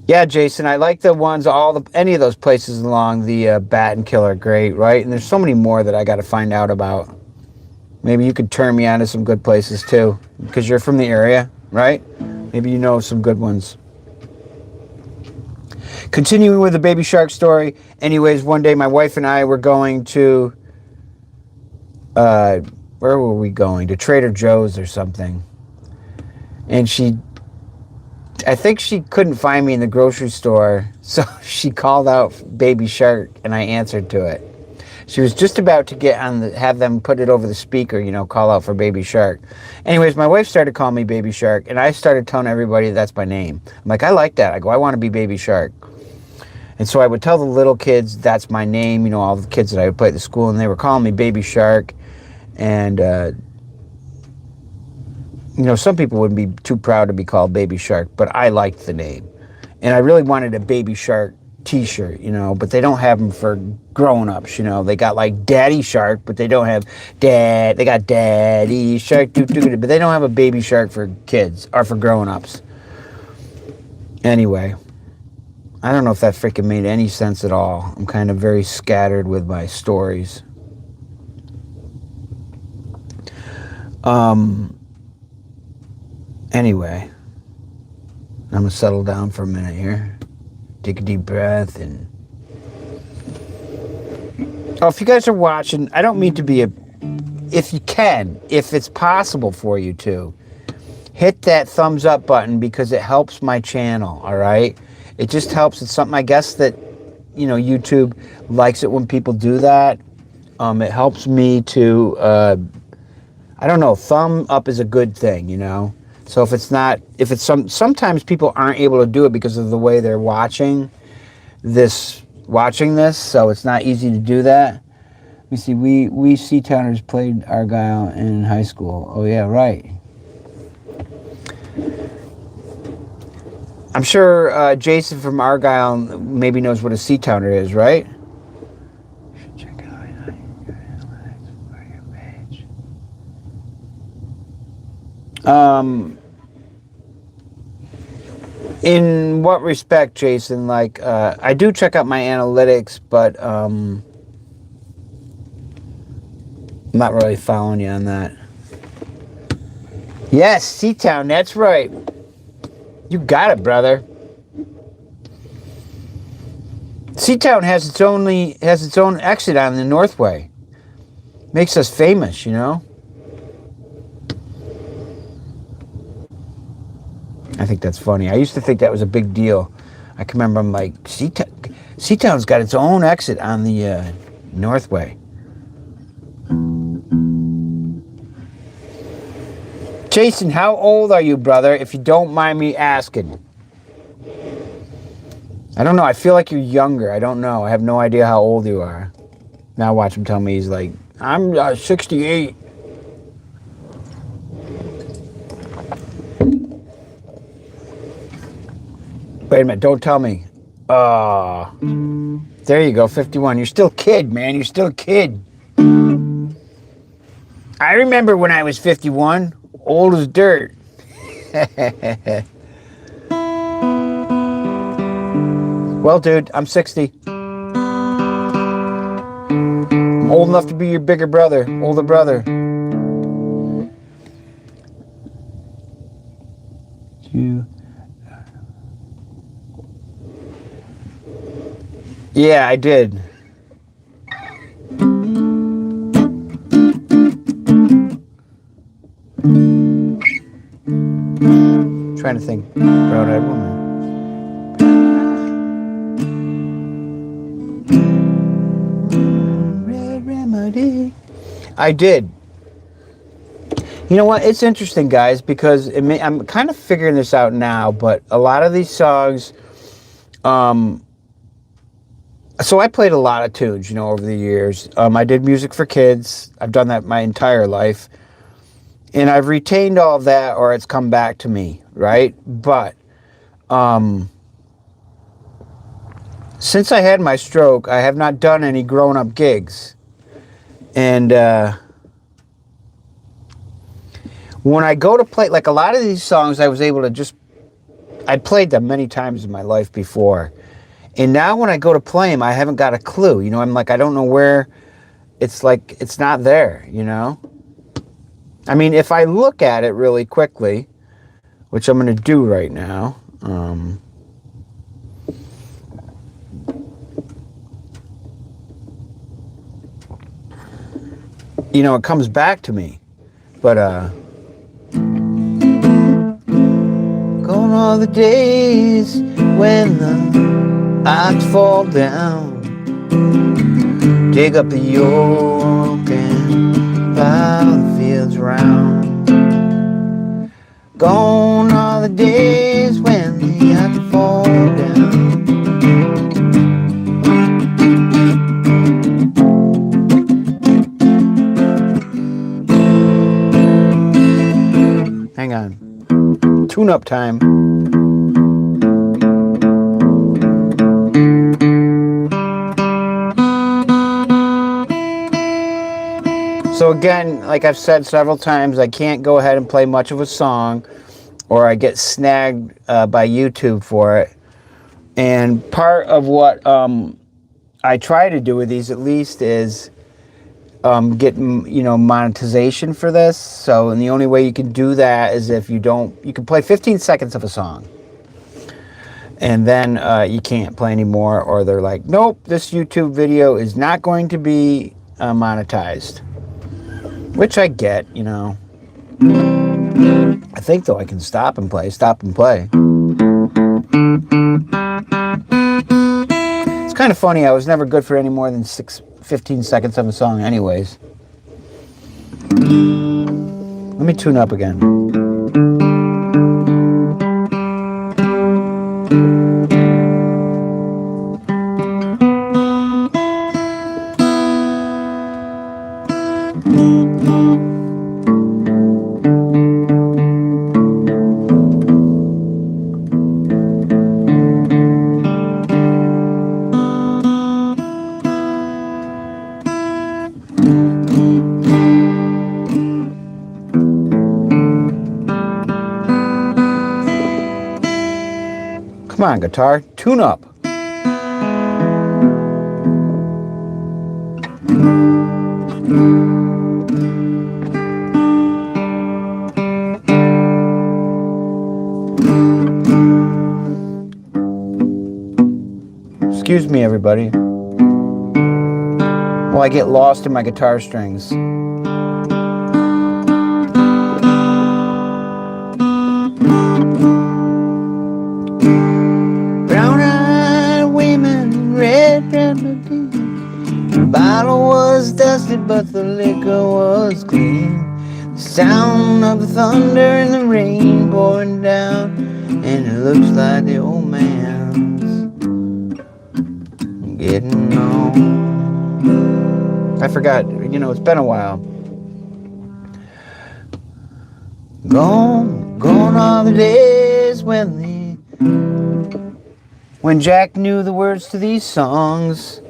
Yeah, Jason, I like the ones, any of those places along the Bat and Kill are great, right? And there's so many more that I got to find out about. Maybe you could turn me on to some good places too, because you're from the area, right? Maybe you know some good ones. Continuing with the Baby Shark story. Anyways, one day my wife and I were going to, where were we going? To Trader Joe's or something. And I think she couldn't find me in the grocery store, so she called out Baby Shark, and I answered to it. She was just about to have them put it over the speaker, you know, call out for Baby Shark. Anyways, my wife started calling me Baby Shark, and I started telling everybody that's my name. I'm like, I like that. I go, I want to be Baby Shark. And so I would tell the little kids that's my name, you know, all the kids that I would play at the school, and they were calling me Baby Shark. And, you know, some people wouldn't be too proud to be called Baby Shark, but I liked the name. And I really wanted a Baby Shark t-shirt, you know, but they don't have them for grown-ups, you know. They got like Daddy Shark, but they don't have they got Daddy Shark, but they don't have a Baby Shark for kids or for grown-ups. Anyway, I don't know if that freaking made any sense at all. I'm kind of very scattered with my stories. Anyway, I'm going to settle down for a minute here. Take a deep breath and... Oh, if you guys are watching, I don't mean to be if you can, if it's possible for you to, hit that thumbs up button because it helps my channel, all right? It just helps. It's something, I guess, that, you know, YouTube likes it when people do that. It helps me to, I don't know, thumb up is a good thing, you know? So if it's sometimes people aren't able to do it because of the way they're watching this, so it's not easy to do that. Let me see, we Sea-Towners played Argyle in high school. Oh yeah, right. I'm sure Jason from Argyle maybe knows what a C-towner is, right? Check out analytics for your page. In what respect, Jason? Like, I do check out my analytics, but I'm not really following you on that. Yes, C-Town, that's right. You got it, brother. C-Town has its own exit on the Northway. Makes us famous, you know. I think that's funny. I used to think that was a big deal. I can remember I'm like, C-Town's got its own exit on the Northway. Jason, how old are you, brother, if you don't mind me asking? I don't know. I feel like you're younger. I don't know. I have no idea how old you are. Now watch him tell me he's like, I'm 68. Wait a minute. Don't tell me. There you go, 51. You're still a kid, man. You're still a kid. I remember when I was 51. Old as dirt. Well, dude, I'm 60. I'm old enough to be your bigger brother, older brother. Yeah, I did. Trying to think. Brown-eyed woman. Red remedy. I did. You know what? It's interesting, guys, because I'm kind of figuring this out now, but a lot of these songs, so I played a lot of tunes, you know, over the years. I did music for kids. I've done that my entire life. And I've retained all of that, or it's come back to me, right? But since I had my stroke, I have not done any grown-up gigs. And when I go to play, like a lot of these songs, I was able to I played them many times in my life before. And now when I go to play them, I haven't got a clue. You know, I'm like, I don't know where, it's like, it's not there, you know? I mean, if I look at it really quickly, which I'm going to do right now, you know, it comes back to me. But, gone all the days when the odds fall down, dig up the yoke and plow the fields round. Gone are the days when the odds fall down. Hang on. Tune-up time. So again, like I've said several times, I can't go ahead and play much of a song or I get snagged by YouTube for it. And part of what I try to do with these at least is get, you know, monetization for this. So, and the only way you can do that is if you can play 15 seconds of a song. And then you can't play anymore, or they're like, nope, this YouTube video is not going to be monetized. Which I get, you know. I think, though, I can stop and play. It's kind of funny. I was never good for any more than 15 seconds of a song anyways. Let me tune up again. Come on, guitar, tune up. Excuse me, everybody. Well, I get lost in my guitar strings. Brown-eyed women, red remedy. The bottle was dusted, but the liquor was clean. The sound of the thunder and the rain pouring down, and it looks like the old man's getting on. I forgot, it's been a while. Gone are the days when Jack knew the words to these songs.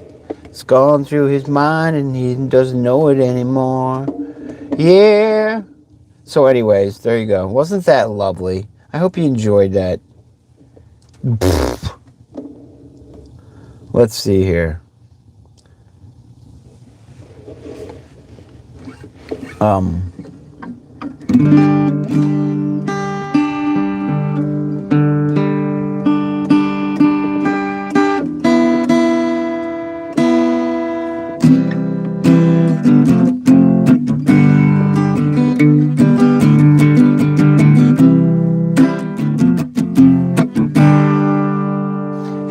It's gone through his mind and he doesn't know it anymore. Yeah. So anyways, there you go. Wasn't that lovely? I hope you enjoyed that. Let's see here.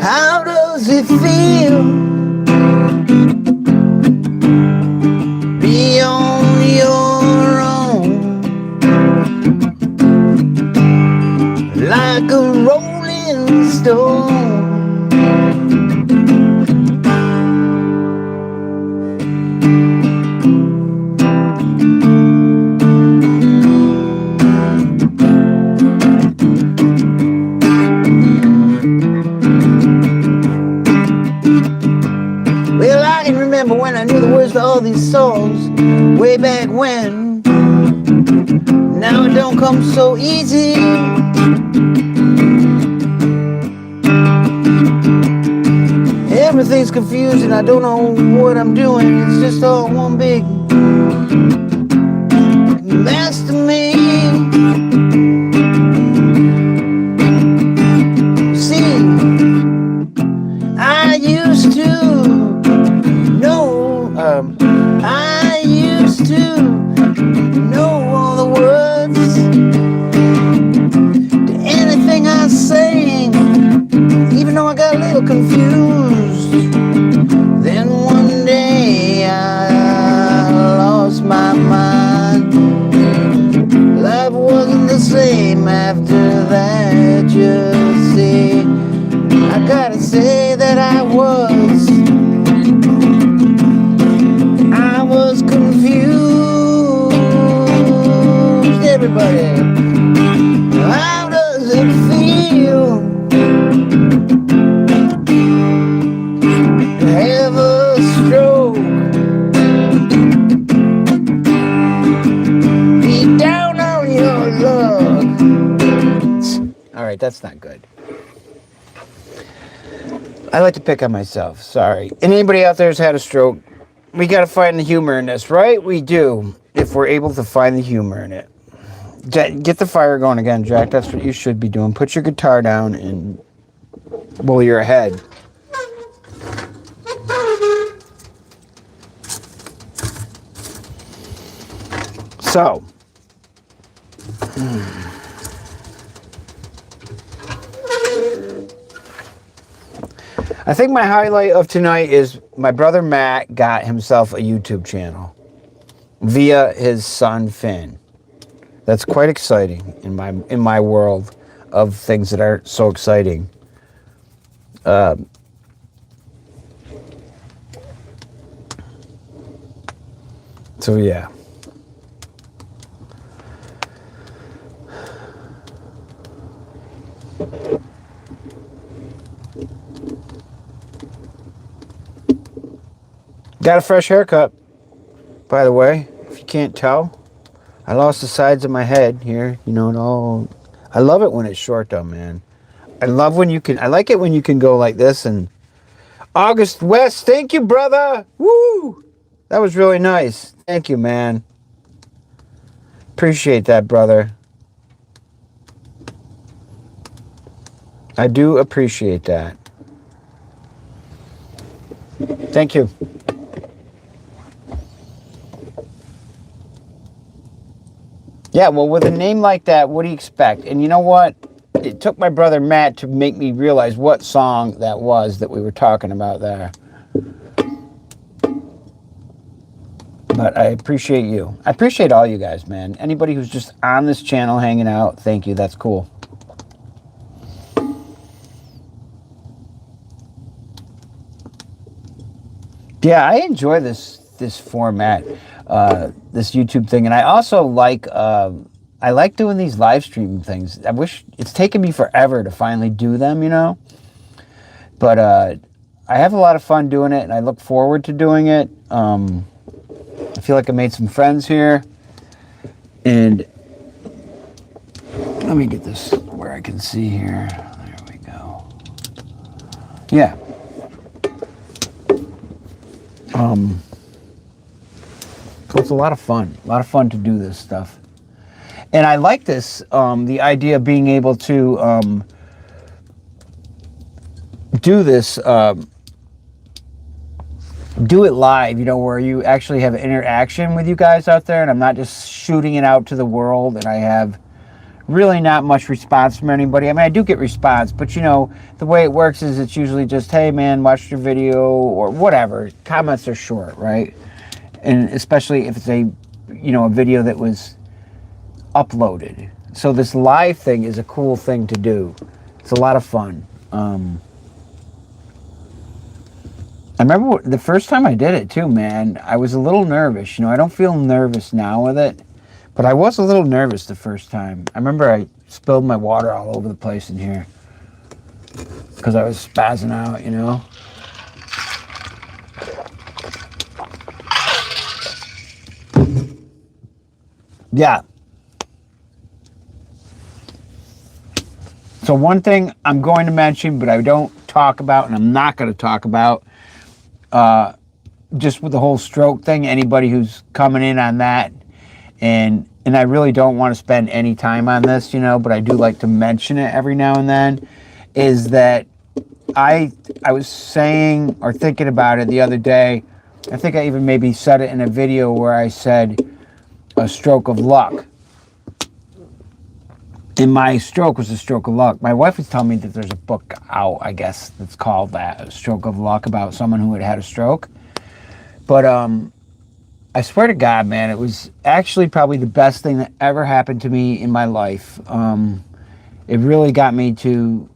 How does it feel? Be on your own, like a rolling stone. Well, I can remember when I knew the words to all these songs, way back when. Now it don't come so easy. Everything's confused and I don't know what I'm doing. It's just all one big mess to me. See, I used to know all the words to anything I sang, even though I got a little confused. Then one day I lost my mind. Life wasn't the same after that, you see. I gotta say that I was confused. Everybody, how does it feel to have a stroke? Be down on your luck. All right, that's not good. I like to pick on myself. Sorry. And anybody out there who's had a stroke, we got to find the humor in this, right? We do, if we're able to find the humor in it. Get the fire going again, Jack. That's what you should be doing. Put your guitar down and roll your head. So. I think my highlight of tonight is my brother Matt got himself a YouTube channel via his son Finn. That's quite exciting in my world of things that are so exciting. So yeah. Got a fresh haircut, by the way, if you can't tell. I lost the sides of my head here, it all. I love it when it's short though, man. I love when you can, I like it when you can go like this. And August West, thank you, brother. Woo! That was really nice. Thank you, man. Appreciate that, brother. I do appreciate that. Thank you. Yeah, well, with a name like that, what do you expect? And you know what? It took my brother Matt to make me realize what song that was that we were talking about there. But I appreciate you. I appreciate all you guys, man. Anybody who's just on this channel hanging out, thank you. That's cool. Yeah, I enjoy this format, this YouTube thing, and I also like doing these live stream things. I wish it's taken me forever to finally do them, you know. But I have a lot of fun doing it, and I look forward to doing it. I feel like I made some friends here, and let me get this where I can see here. There we go. Yeah. So it's a lot of fun to do this stuff. And I like this, the idea of being able to do this, do it live, you know, where you actually have interaction with you guys out there, and I'm not just shooting it out to the world, and I have really not much response from anybody. I mean, I do get response, but you know, the way it works is it's usually just, hey man, watched your video, or whatever. Comments are short, right? And especially if it's a video that was uploaded. So this live thing is a cool thing to do. It's a lot of fun. I remember the first time I did it too, man, I was a little nervous. You know, I don't feel nervous now with it, but I was a little nervous the first time. I remember I spilled my water all over the place in here because I was spazzing out, you know. Yeah. So one thing I'm going to mention, but I don't talk about, and I'm not going to talk about, just with the whole stroke thing, anybody who's coming in on that, and I really don't want to spend any time on this, you know, but I do like to mention it every now and then, is that I was saying or thinking about it the other day. I think I even maybe said it in a video where I said a stroke of luck. And my stroke was a stroke of luck. My wife was telling me that there's a book out, I guess, that's called that, A Stroke of Luck, about someone who had had a stroke. But I swear to God, man, it was actually probably the best thing that ever happened to me in my life. It really got me to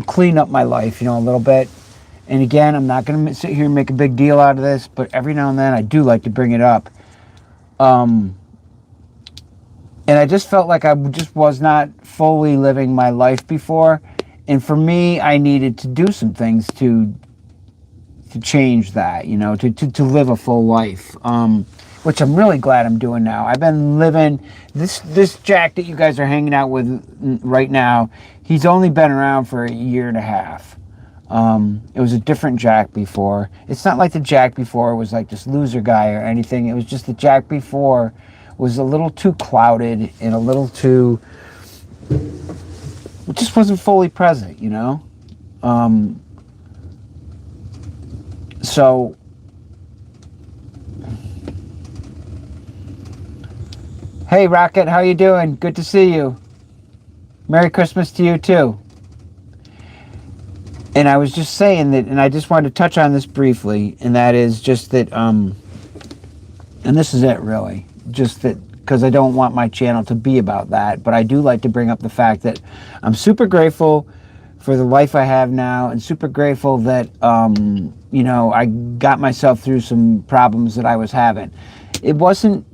clean up my life, you know, a little bit. And again, I'm not going to sit here and make a big deal out of this, but every now and then I do like to bring it up. And I just felt like I just was not fully living my life before. And for me, I needed to do some things to change that, you know, to live a full life, which I'm really glad I'm doing now. I've been living, this Jack that you guys are hanging out with right now, he's only been around for a year and a half. It was a different Jack before. It's not like the Jack before was like this loser guy or anything. It was just the Jack before was a little too clouded and a little too, it just wasn't fully present, you know? So, hey Rocket, how you doing? Good to see you. Merry Christmas to you too. And I was just saying that, and I just wanted to touch on this briefly, and that is just that, and this is it really, just that, because I don't want my channel to be about that, but I do like to bring up the fact that I'm super grateful for the life I have now, and super grateful that, you know, I got myself through some problems that I was having. It wasn't,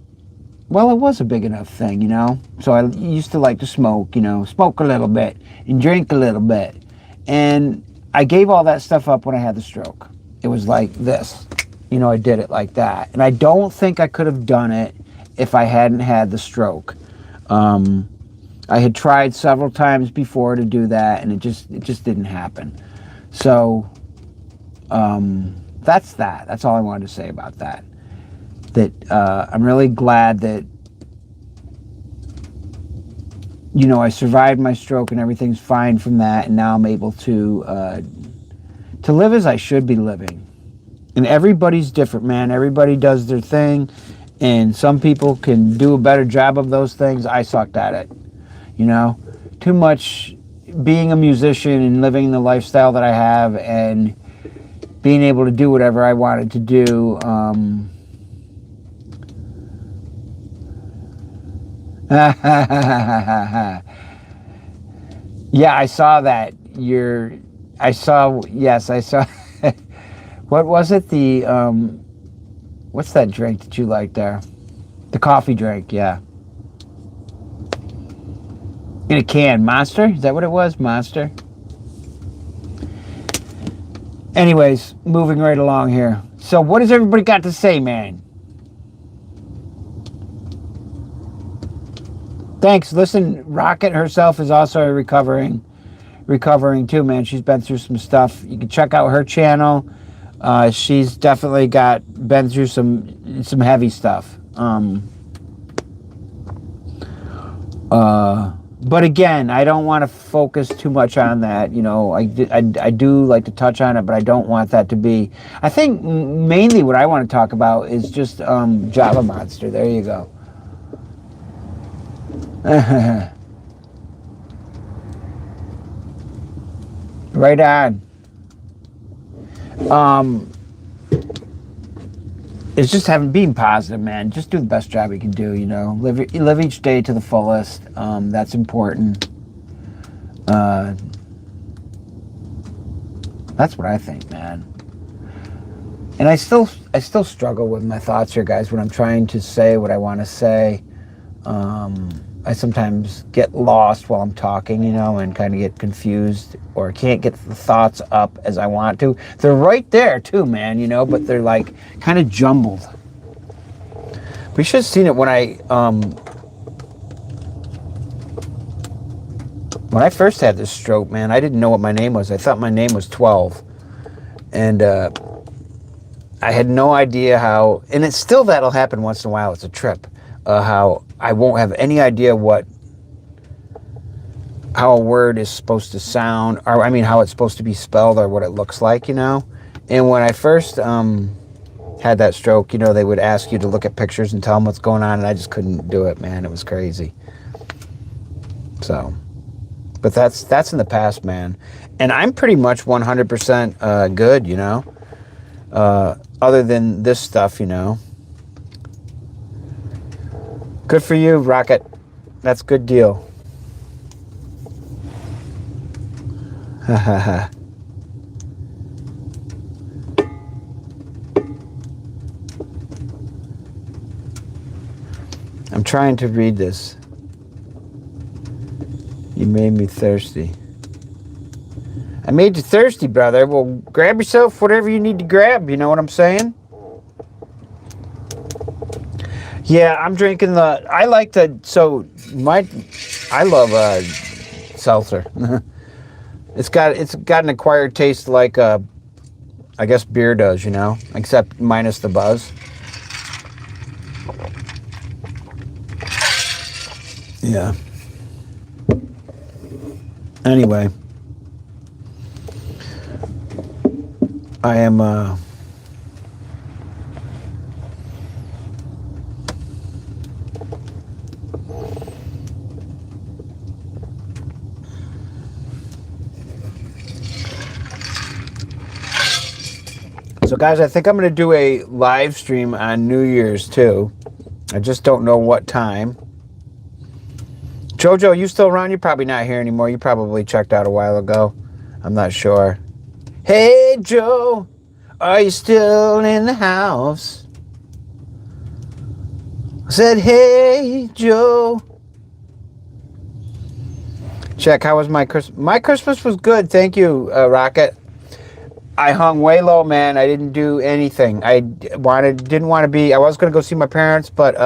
well, it was a big enough thing, you know? So I used to like to smoke, you know, smoke a little bit and drink a little bit. And I gave all that stuff up when I had the stroke. It was like this, you know, I did it like that. And I don't think I could have done it if I hadn't had the stroke. I had tried several times before to do that, and it just didn't happen. So that's that. That's all I wanted to say about that. That I'm really glad that, you know, I survived my stroke and everything's fine from that, and now I'm able to live as I should be living. And everybody's different, man. Everybody does their thing, and some people can do a better job of those things. I sucked at it, you know. Too much being a musician and living the lifestyle that I have and being able to do whatever I wanted to do. Yeah, I saw that. Yes, I saw. What was it? What's that drink that you like there? The coffee drink, yeah. In a can. Monster? Is that what it was? Monster? Anyways, moving right along here. So what has everybody got to say, man? Thanks. Listen, Rocket herself is also recovering too, man. She's been through some stuff. You can check out her channel. She's definitely been through some heavy stuff. But again, I don't want to focus too much on that. You know, I do like to touch on it, but I don't want that to be. I think mainly what I want to talk about is just Java Monster. There you go. Right on. It's just being positive, man. Just do the best job you can do, you know. Live each day to the fullest. That's important. That's what I think, man. And I still struggle with my thoughts here, guys, when I'm trying to say what I want to say. I sometimes get lost while I'm talking, you know, and kind of get confused or can't get the thoughts up as I want to. They're right there too, man, you know, but they're like kind of jumbled. We should have seen it when I first had this stroke, man. I didn't know what my name was. I thought my name was 12. And I had no idea how, and it's still that'll happen once in a while. It's a trip. How I won't have any idea how a word is supposed to sound, or I mean how it's supposed to be spelled or what it looks like, you know. And when I first had that stroke, you know, they would ask you to look at pictures and tell them what's going on, and I just couldn't do it, man. It was crazy. So, but that's in the past, man. And I'm pretty much 100% good, you know. Other than this stuff, you know. Good for you, Rocket. That's a good deal. I'm trying to read this. You made me thirsty. I made you thirsty, brother. Well, grab yourself whatever you need to grab. You know what I'm saying? Yeah, I'm drinking I love seltzer. It's got an acquired taste like I guess beer does, you know, except minus the buzz. Yeah. Anyway, I am So guys, I think I'm going to do a live stream on New Year's too. I just don't know what time. Jojo, you still around? You're probably not here anymore. You probably checked out a while ago. I'm not sure. Hey, Joe, are you still in the house? I said, hey, Joe. Check, how was my Christmas? My Christmas was good, thank you, Rocket. I hung way low, man. I didn't do anything. I didn't want to be. I was going to go see my parents, but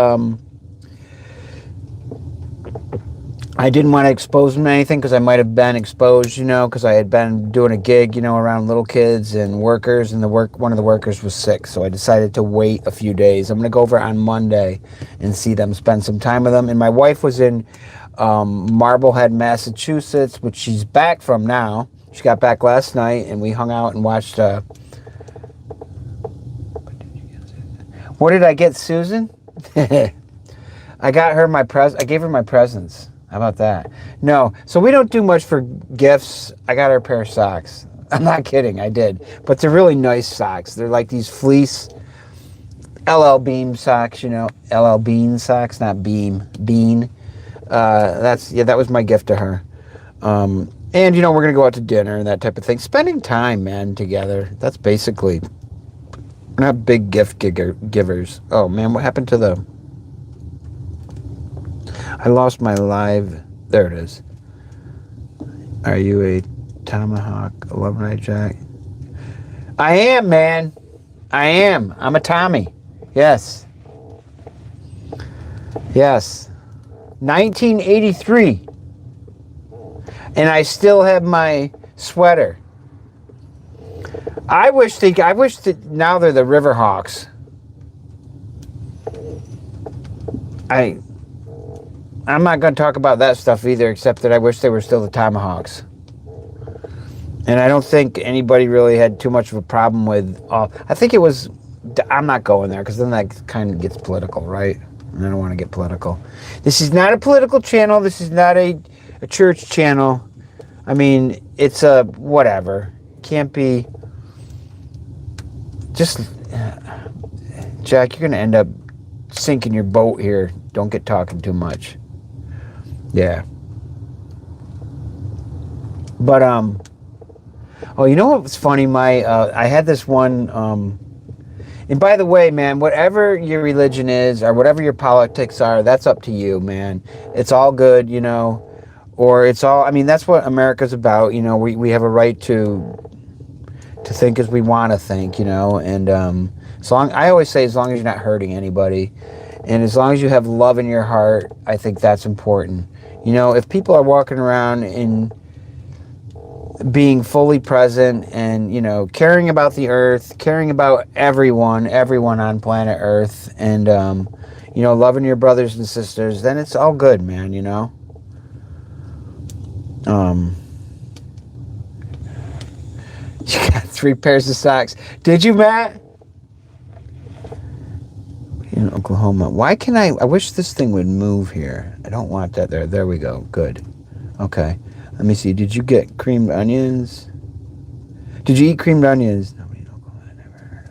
I didn't want to expose them to anything because I might have been exposed, because I had been doing a gig, around little kids and workers, and one of the workers was sick, so I decided to wait a few days. I'm going to go over on Monday and see them, spend some time with them. And my wife was in Marblehead, Massachusetts, which she's back from now. She got back last night, and we hung out and watched. What did I get, Susan? I got her I gave her my presents. How about that? No. So we don't do much for gifts. I got her a pair of socks. I'm not kidding. I did. But they're really nice socks. They're like these fleece LL Bean socks, LL Bean socks, not Beam. Bean. That was my gift to her. And, we're going to go out to dinner and that type of thing. Spending time, man, together. That's basically... We're not big gift givers. Oh, man, what happened to I lost my live... There it is. Are you a Tomahawk alumni, Jack? I am, man. I am. I'm a Tommy. Yes. Yes. 1983. And I still have my sweater. I wish that now they're the Riverhawks. I'm not going to talk about that stuff either, except that I wish they were still the Tomahawks. And I don't think anybody really had too much of a problem with... I think it was... I'm not going there, because then that kind of gets political, right? And I don't want to get political. This is not a political channel. This is not a church channel. I mean, it's a... whatever. Can't be... Just... Jack, you're going to end up sinking your boat here. Don't get talking too much. Yeah. But, oh, you know what was funny? I had this one, and by the way, man, whatever your religion is, or whatever your politics are, that's up to you, man. It's all good, or it's all, I mean, that's what America's about, we have a right to think as we want to think, and, I always say, as long as you're not hurting anybody, and as long as you have love in your heart, I think that's important. If people are walking around in being fully present and, caring about the earth, caring about everyone on planet Earth, and, loving your brothers and sisters, then it's all good, man, You got 3 pairs of socks. Did you, Matt? In Oklahoma. Why can I wish this thing would move here. I don't want that there. There we go. Good. Okay. Let me see. Did you get creamed onions? Did you eat creamed onions? Nobody in Oklahoma. I never heard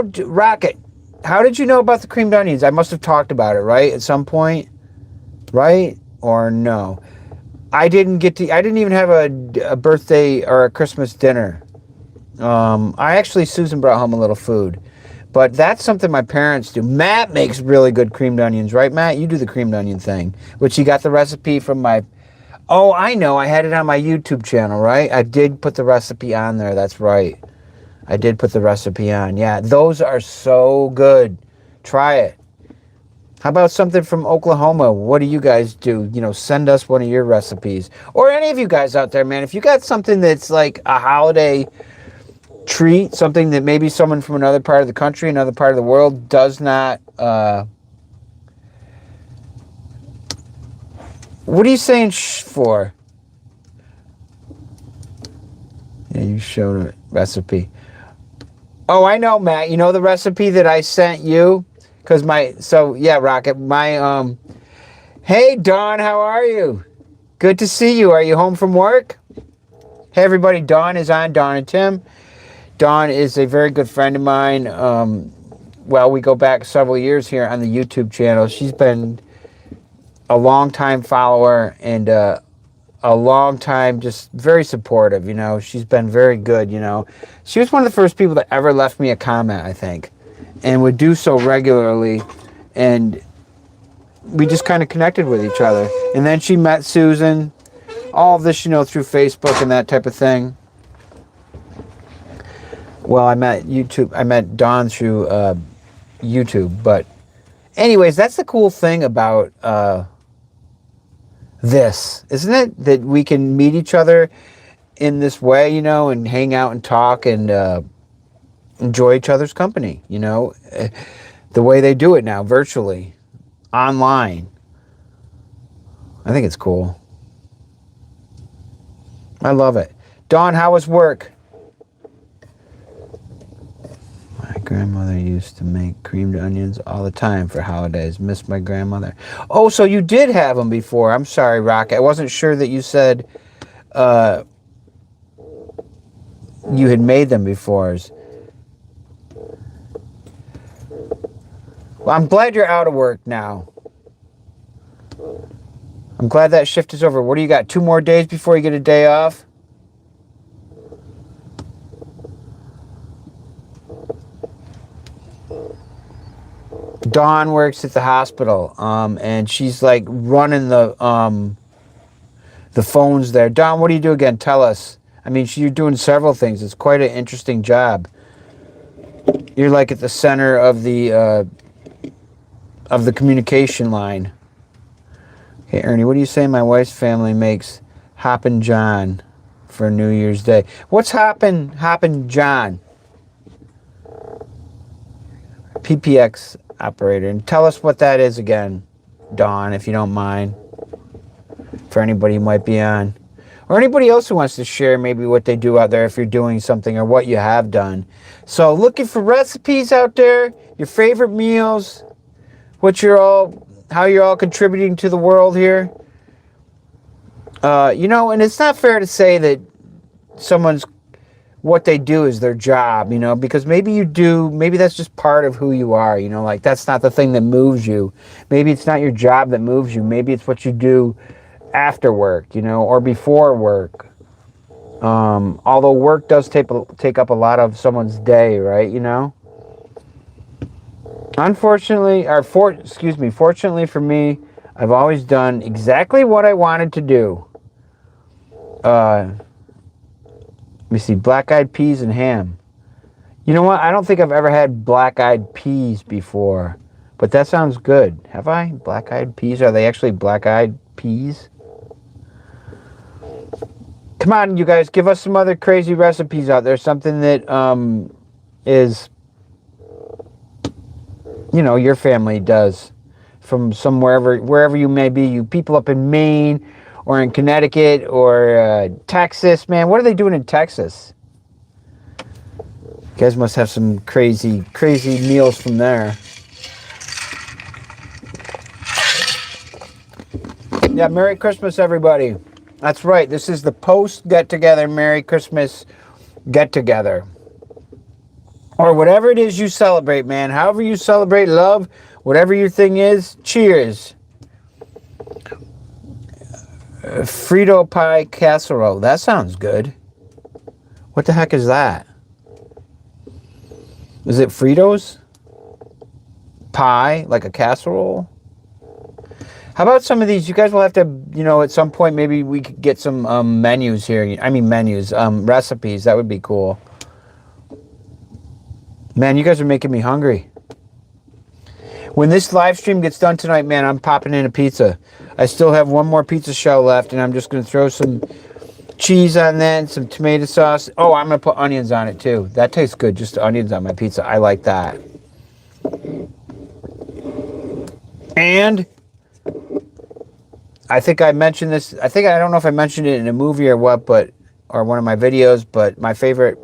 of that. Rocket, how did you know about the creamed onions? I must have talked about it, right? At some point? Right? Or no? I didn't even have a birthday or a Christmas dinner. Susan brought home a little food, but that's something my parents do. Matt makes really good creamed onions, right, Matt? You do the creamed onion thing, which you got the recipe from oh, I know. I had it on my YouTube channel, right? I did put the recipe on there. That's right. I did put the recipe on. Yeah, those are so good. Try it. How about something from Oklahoma? What do you guys do? Send us one of your recipes. Or any of you guys out there, man. If you got something that's like a holiday treat, something that maybe someone from another part of the country, another part of the world does not... What are you saying shh for? Yeah, you showed a recipe. Oh, I know, Matt. You know the recipe that I sent you? Because Rocket, hey, Dawn, how are you? Good to see you. Are you home from work? Hey, everybody, Dawn is on, Dawn and Tim. Dawn is a very good friend of mine. We go back several years here on the YouTube channel. She's been a long-time follower and a long-time just very supportive, She's been very good, She was one of the first people that ever left me a comment, I think, and would do so regularly, and we just kind of connected with each other. And then she met Susan, all of this, through Facebook and that type of thing. Well, I met Dawn through YouTube. But anyways, that's the cool thing about this, isn't it? That we can meet each other in this way, and hang out and talk and enjoy each other's company, the way they do it now, virtually, online. I think it's cool. I love it. Dawn, how was work? My grandmother used to make creamed onions all the time for holidays. Miss my grandmother. Oh, so you did have them before. I'm sorry, Rock. I wasn't sure that you said you had made them before. Well, I'm glad you're out of work now. I'm glad that shift is over. What do you got? 2 more days before you get a day off? Dawn works at the hospital, and she's like running the phones there. Dawn, what do you do again? Tell us. I mean, you're doing several things. It's quite an interesting job. You're like at the center of the communication line. Okay, Ernie, what do you say? My wife's family makes Hoppin' John for New Year's Day. What's Hoppin' John? PPX operator. And tell us what that is again, Dawn, if you don't mind, for anybody who might be on. Or anybody else who wants to share maybe what they do out there if you're doing something or what you have done. So looking for recipes out there, your favorite meals, how you're all contributing to the world here. And it's not fair to say that what they do is their job, because maybe that's just part of who you are, like that's not the thing that moves you. Maybe it's not your job that moves you. Maybe it's what you do after work, or before work. Although work does take up a lot of someone's day, right, Unfortunately, fortunately for me, I've always done exactly what I wanted to do. Let me see, black-eyed peas and ham. You know what? I don't think I've ever had black-eyed peas before, but that sounds good. Have I? Black-eyed peas? Are they actually black-eyed peas? Come on, you guys, give us some other crazy recipes out there. Something that is, your family does from wherever you may be. You people up in Maine or in Connecticut or Texas, man. What are they doing in Texas? You guys must have some crazy meals from there. Yeah, Merry Christmas, everybody. That's right. This is the post get-together, Merry Christmas get-together. Or whatever it is you celebrate, man. However you celebrate love, whatever your thing is, cheers. Frito pie casserole. That sounds good. What the heck is that? Is it Fritos? Pie? Like a casserole? How about some of these? You guys will have to, at some point, maybe we could get some menus here. Recipes. That would be cool. Man, you guys are making me hungry. When this live stream gets done tonight, man, I'm popping in a pizza. I still have one more pizza shell left, and I'm just going to throw some cheese on that and some tomato sauce. Oh, I'm going to put onions on it, too. That tastes good, just onions on my pizza. I like that. And I think I mentioned this. I don't know if I mentioned it in a movie or what, or one of my videos, but my favorite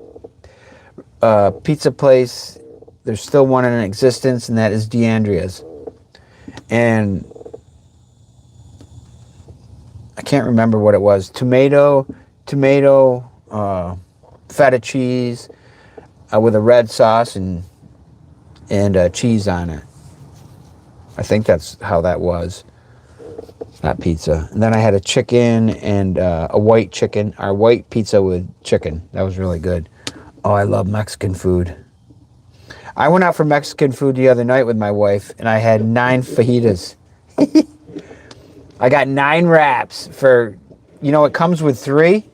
pizza place, there's still one in existence, and that is DeAndrea's. And I can't remember what it was. Tomato, feta cheese with a red sauce and cheese on it. I think that's how that was. That pizza. And then I had a chicken and a white chicken, or white pizza with chicken. That was really good. Oh, I love Mexican food. I went out for Mexican food the other night with my wife, and I had 9 fajitas. I got 9 wraps for, it comes with 3.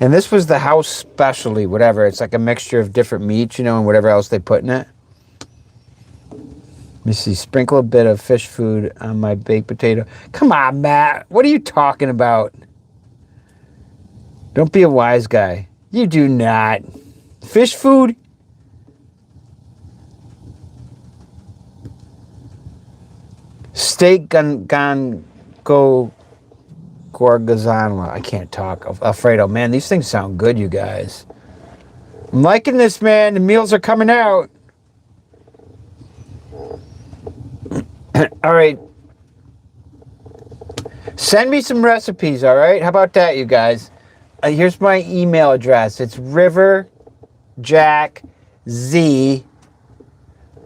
And this was the house specialty, whatever. It's like a mixture of different meats, and whatever else they put in it. Let me see. Sprinkle a bit of fish food on my baked potato. Come on, Matt. What are you talking about? Don't be a wise guy. You do not. Fish food? Steak go gorgonzola. I can't talk. Alfredo. Man, these things sound good, you guys. I'm liking this, man. The meals are coming out. All right. Send me some recipes, all right? How about that, you guys? Here's my email address. It's riverjackz.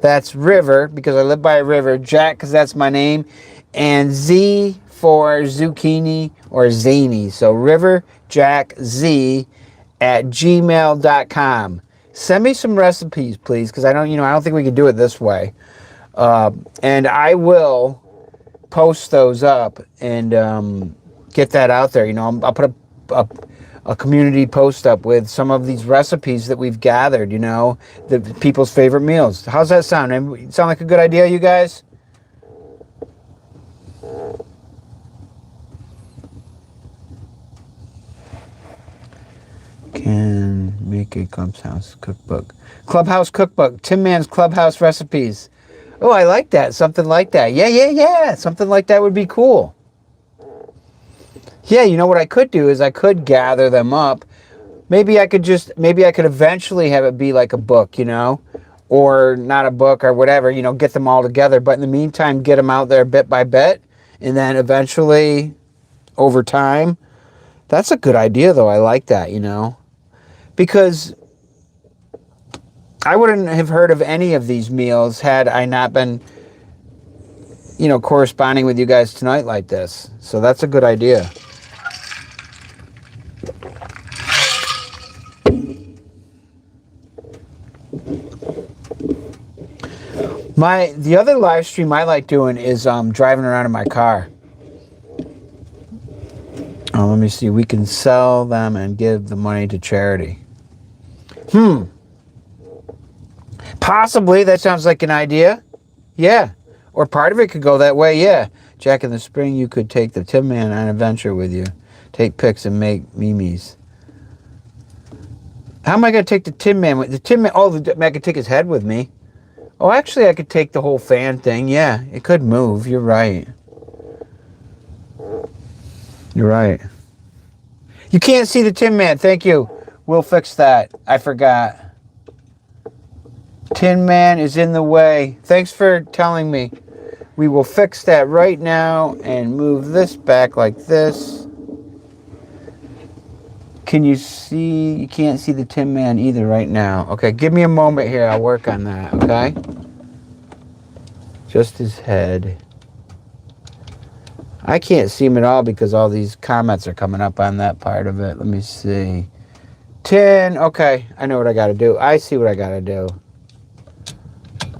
That's river, because I live by a river. Jack, because that's my name. And Z for zucchini or zany. So riverjackz@gmail.com. Send me some recipes, please, because I don't think we can do it this way. And I will post those up and get that out there. I'll put a community post up with some of these recipes that we've gathered, the people's favorite meals. How's that sound? Sound like a good idea, you guys? Can make a Clubhouse cookbook. Clubhouse cookbook. Tim Man's Clubhouse recipes. Oh, I like that. Something like that. Yeah. Something like that would be cool. Yeah, what I could do is I could gather them up. Maybe I could eventually have it be like a book, or not a book or whatever, get them all together. But in the meantime, get them out there bit by bit. And then eventually, over time, that's a good idea, though. I like that, because I wouldn't have heard of any of these meals had I not been, corresponding with you guys tonight like this. So that's a good idea. The other live stream I like doing is driving around in my car. Let me see. We can sell them and give the money to charity. Possibly. That sounds like an idea. Yeah. Or part of it could go that way. Yeah. Jack, in the spring, you could take the Tin Man on an adventure with you. Take pics and make memes. How am I going to take the Tin Man? The Tin Man, I could take his head with me. Oh, actually, I could take the whole fan thing. Yeah, it could move. You're right. You're right. You can't see the Tin Man. Thank you. We'll fix that. I forgot. Tin Man is in the way. Thanks for telling me. We will fix that right now and move this back like this. Can you see? You can't see the Tin Man either right now. Okay, give me a moment here. I'll work on that, okay? Just his head. I can't see him at all because all these comments are coming up on that part of it. Let me see. Tin. Okay, I know what I got to do. I see what I got to do.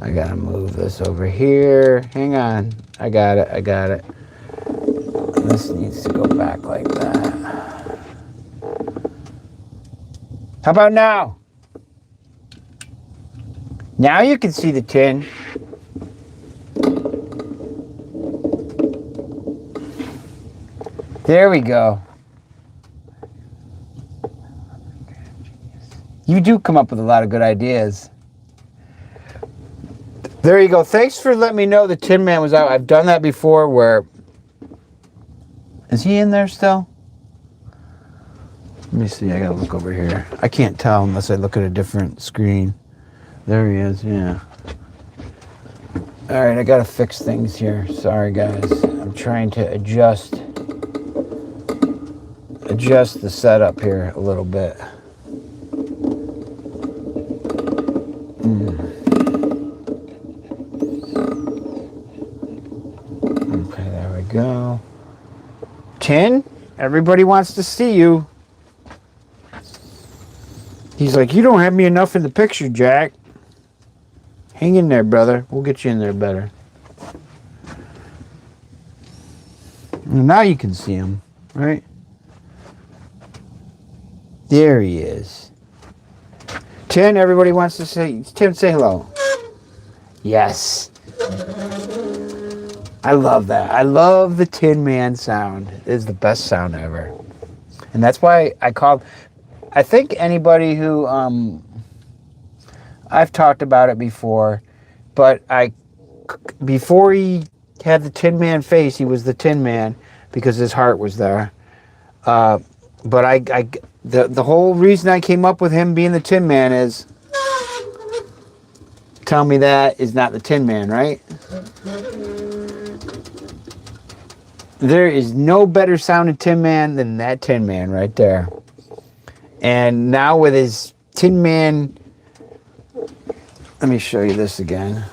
I got to move this over here. Hang on. I got it. This needs to go back like that. How about now? Now you can see the tin. There we go. You do come up with a lot of good ideas. There you go. Thanks for letting me know the Tin Man was out. I've done that before where... Is he in there still? Let me see. I gotta look over here. I can't tell unless I look at a different screen. There he is. Yeah. All right. I gotta fix things here. Sorry, guys. I'm trying to adjust the setup here a little bit. Okay, there we go. Tin, everybody wants to see you. He's like, you don't have me enough in the picture, Jack. Hang in there, brother. We'll get you in there better. Now you can see him, right? There he is. Tin, everybody wants to say, Tim, say hello. Yes. I love that. I love the Tin Man sound. It is the best sound ever. And that's why I think anybody who, I've talked about it before, but before he had the Tin Man face, he was the Tin Man because his heart was there. But the whole reason I came up with him being the Tin Man is, tell me that is not the Tin Man, right? There is no better sounding Tin Man than that Tin Man right there. And now with his Tin Man, let me show you this again.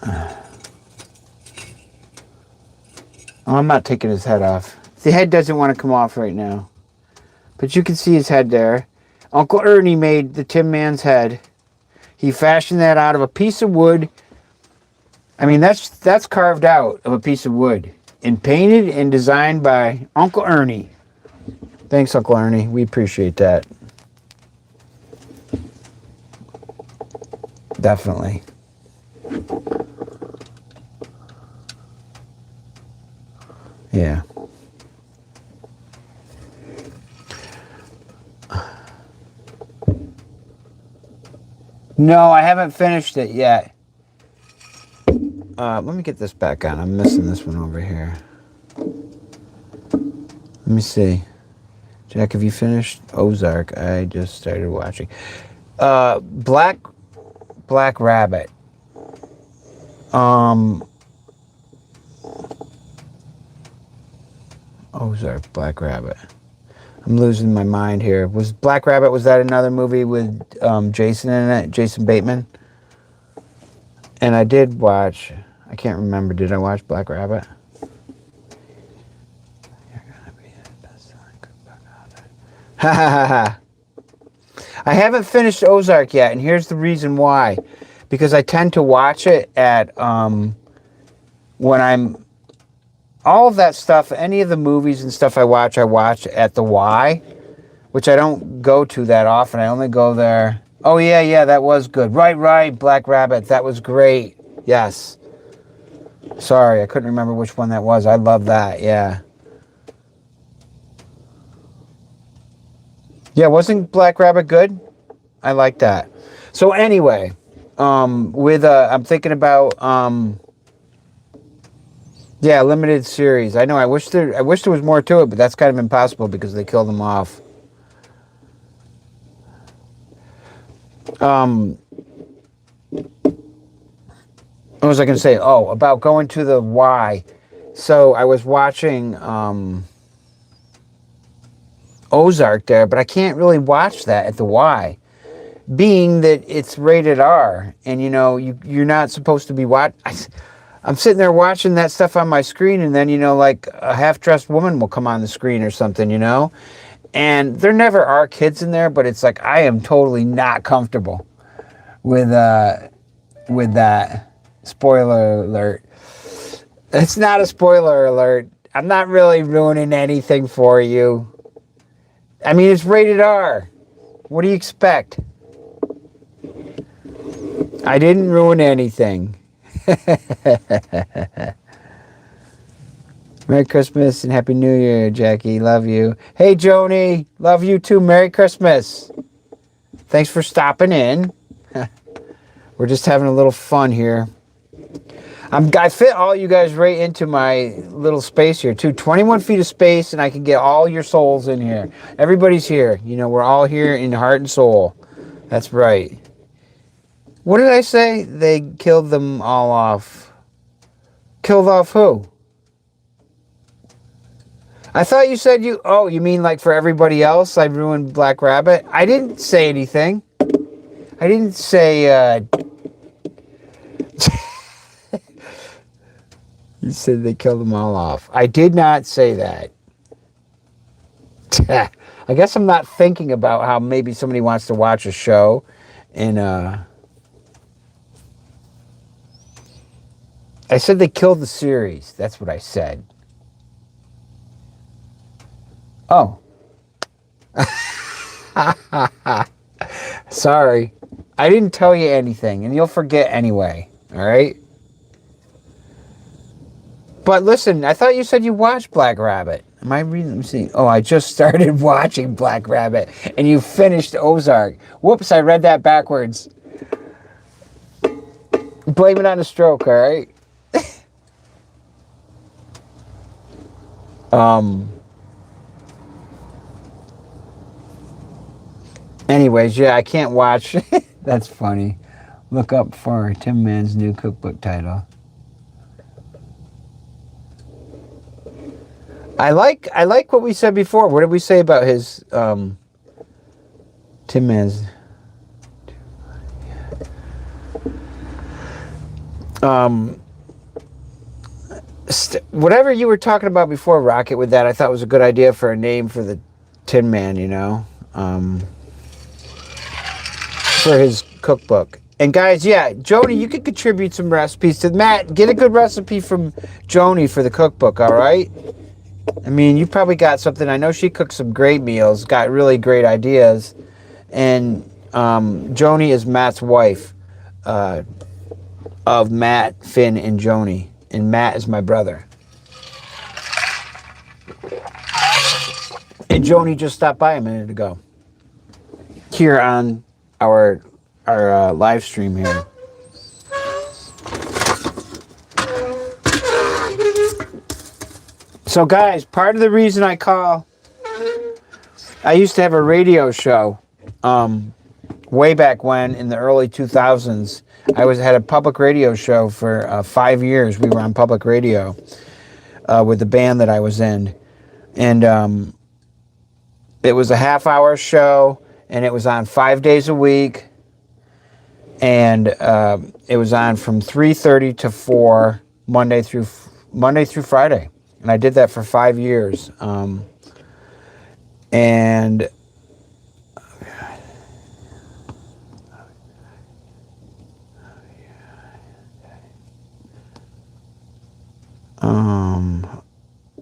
Oh, I'm not taking his head off. The head doesn't want to come off right now. But you can see his head there. Uncle Ernie made the Tin Man's head. He fashioned that out of a piece of wood. I mean, that's carved out of a piece of wood and painted and designed by Uncle Ernie. Thanks, Uncle Ernie. We appreciate that. Definitely. Yeah. No, I haven't finished it yet. Let me get this back on. I'm missing this one over here. Let me see. Jack, have you finished Ozark? I just started watching. Black Rabbit. Ozark, Black Rabbit. I'm losing my mind here. Was Black Rabbit, was that another movie with Jason in it? Jason Bateman? And I did watch, I can't remember, did I watch Black Rabbit? You're gonna be the best selling cookbook author. Ha ha ha ha. I haven't finished Ozark yet, and here's the reason why. Because I tend to watch it at, when I'm, all of that stuff, any of the movies and stuff I watch at the Y, which I don't go to that often. I only go there. Oh, yeah, that was good. Right, Black Rabbit. That was great. Yes. Sorry, I couldn't remember which one that was. I love that, yeah. Yeah, wasn't Black Rabbit good? I like that. So anyway, I'm thinking about, yeah, limited series. I know, I wish there was more to it, but that's kind of impossible because they killed them off. What was I going to say? Oh, about going to the Y. So I was watching Ozark there, but I can't really watch that at the Y, being that it's rated R, and you're not supposed to be I'm sitting there watching that stuff on my screen, and then like a half-dressed woman will come on the screen or something, and there never are kids in there, but it's like I am totally not comfortable with that. Spoiler alert. It's not a spoiler alert. I'm not really ruining anything for you. I mean, it's rated R. What do you expect? I didn't ruin anything. Merry Christmas and Happy New Year, Jackie. Love you. Hey, Joni. Love you too. Merry Christmas. Thanks for stopping in. We're just having a little fun here. I fit all you guys right into my little space here, too. 21 feet of space, and I can get all your souls in here. Everybody's here. We're all here in heart and soul. That's right. What did I say? They killed them all off. Killed off who? I thought you said you mean like for everybody else I ruined Black Rabbit? I didn't say anything. I didn't say, You said they killed them all off. I did not say that. I guess I'm not thinking about how maybe somebody wants to watch a show and I said they killed the series. That's what I said. Oh. Sorry. I didn't tell you anything, and you'll forget anyway. All right? But listen, I thought you said you watched Black Rabbit. Am I reading? Let me see. Oh, I just started watching Black Rabbit, and you finished Ozark. Whoops, I read that backwards. Blame it on a stroke, all right? Anyways, yeah, I can't watch. That's funny. Look up for Tim Mann's new cookbook title. I like what we said before. What did we say about his Tim Mann's whatever you were talking about before, Rocket, with that, I thought was a good idea for a name for the Tin Man, you know, for his cookbook. And guys, yeah, Joni, you could contribute some recipes to Matt. Get a good recipe from Joni for the cookbook, all right? I mean, you probably got something. I know she cooks some great meals, got really great ideas. And Joni is Matt's wife, of Matt, Finn, and Joni. And Matt is my brother. And Joni just stopped by a minute ago. Here on our live stream here. So guys, part of the reason I used to have a radio show way back when in the early 2000s. I had a public radio show for 5 years. We were on public radio with the band that I was in. And it was a half-hour show, and it was on 5 days a week. And it was on from 3:30 to 4, Monday through Friday. And I did that for 5 years.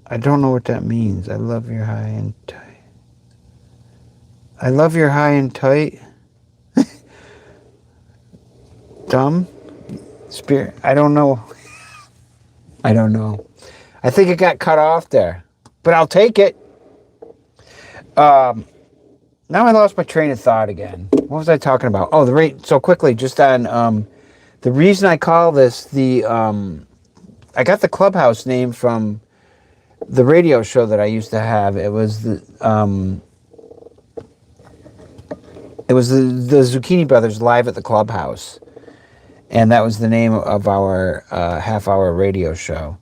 I don't know what that means. I love your high and tight. I love your high and tight. Dumb spirit. I don't know. I don't know. I think it got cut off there, but I'll take it. Now I lost my train of thought again. What was I talking about? Oh, the rate. So quickly, just on the reason I call this I got the Clubhouse name from the radio show that I used to have. It was the Zucchini Brothers live at the Clubhouse, and that was the name of our half-hour radio show.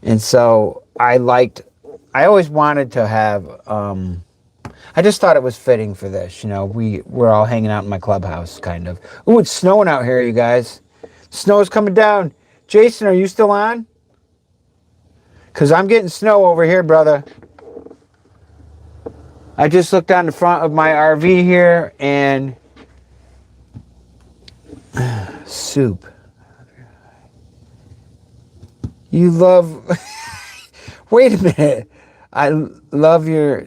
And so I always wanted to have. I just thought it was fitting for this. You know, we're all hanging out in my clubhouse, kind of. Ooh, it's snowing out here, you guys. Snow is coming down. Jason, are you still on? Because I'm getting snow over here, brother. I just looked on the front of my RV here, and soup. You love... Wait a minute. I love your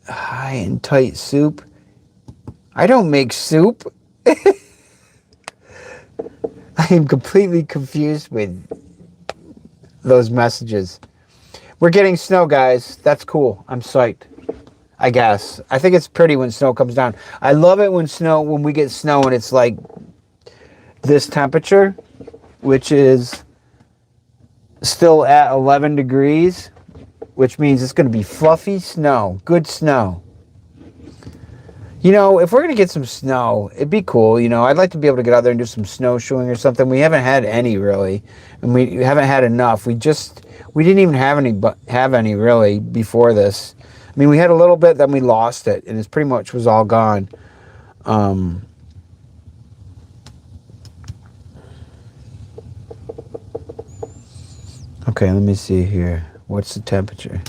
high and tight soup. I don't make soup. I am completely confused with those messages. We're getting snow, guys. That's cool. I'm psyched. I guess. I think it's pretty when snow comes down. I love it when we get snow and it's like this temperature, which is still at 11 degrees, which means it's going to be fluffy snow. Good snow. You know, if we're going to get some snow, it'd be cool. You know, I'd like to be able to get out there and do some snowshoeing or something. We haven't had any, really. And we haven't had enough. We didn't even have any really before this. I mean, we had a little bit, then we lost it, and it pretty much was all gone. Okay, let me see here. What's the temperature?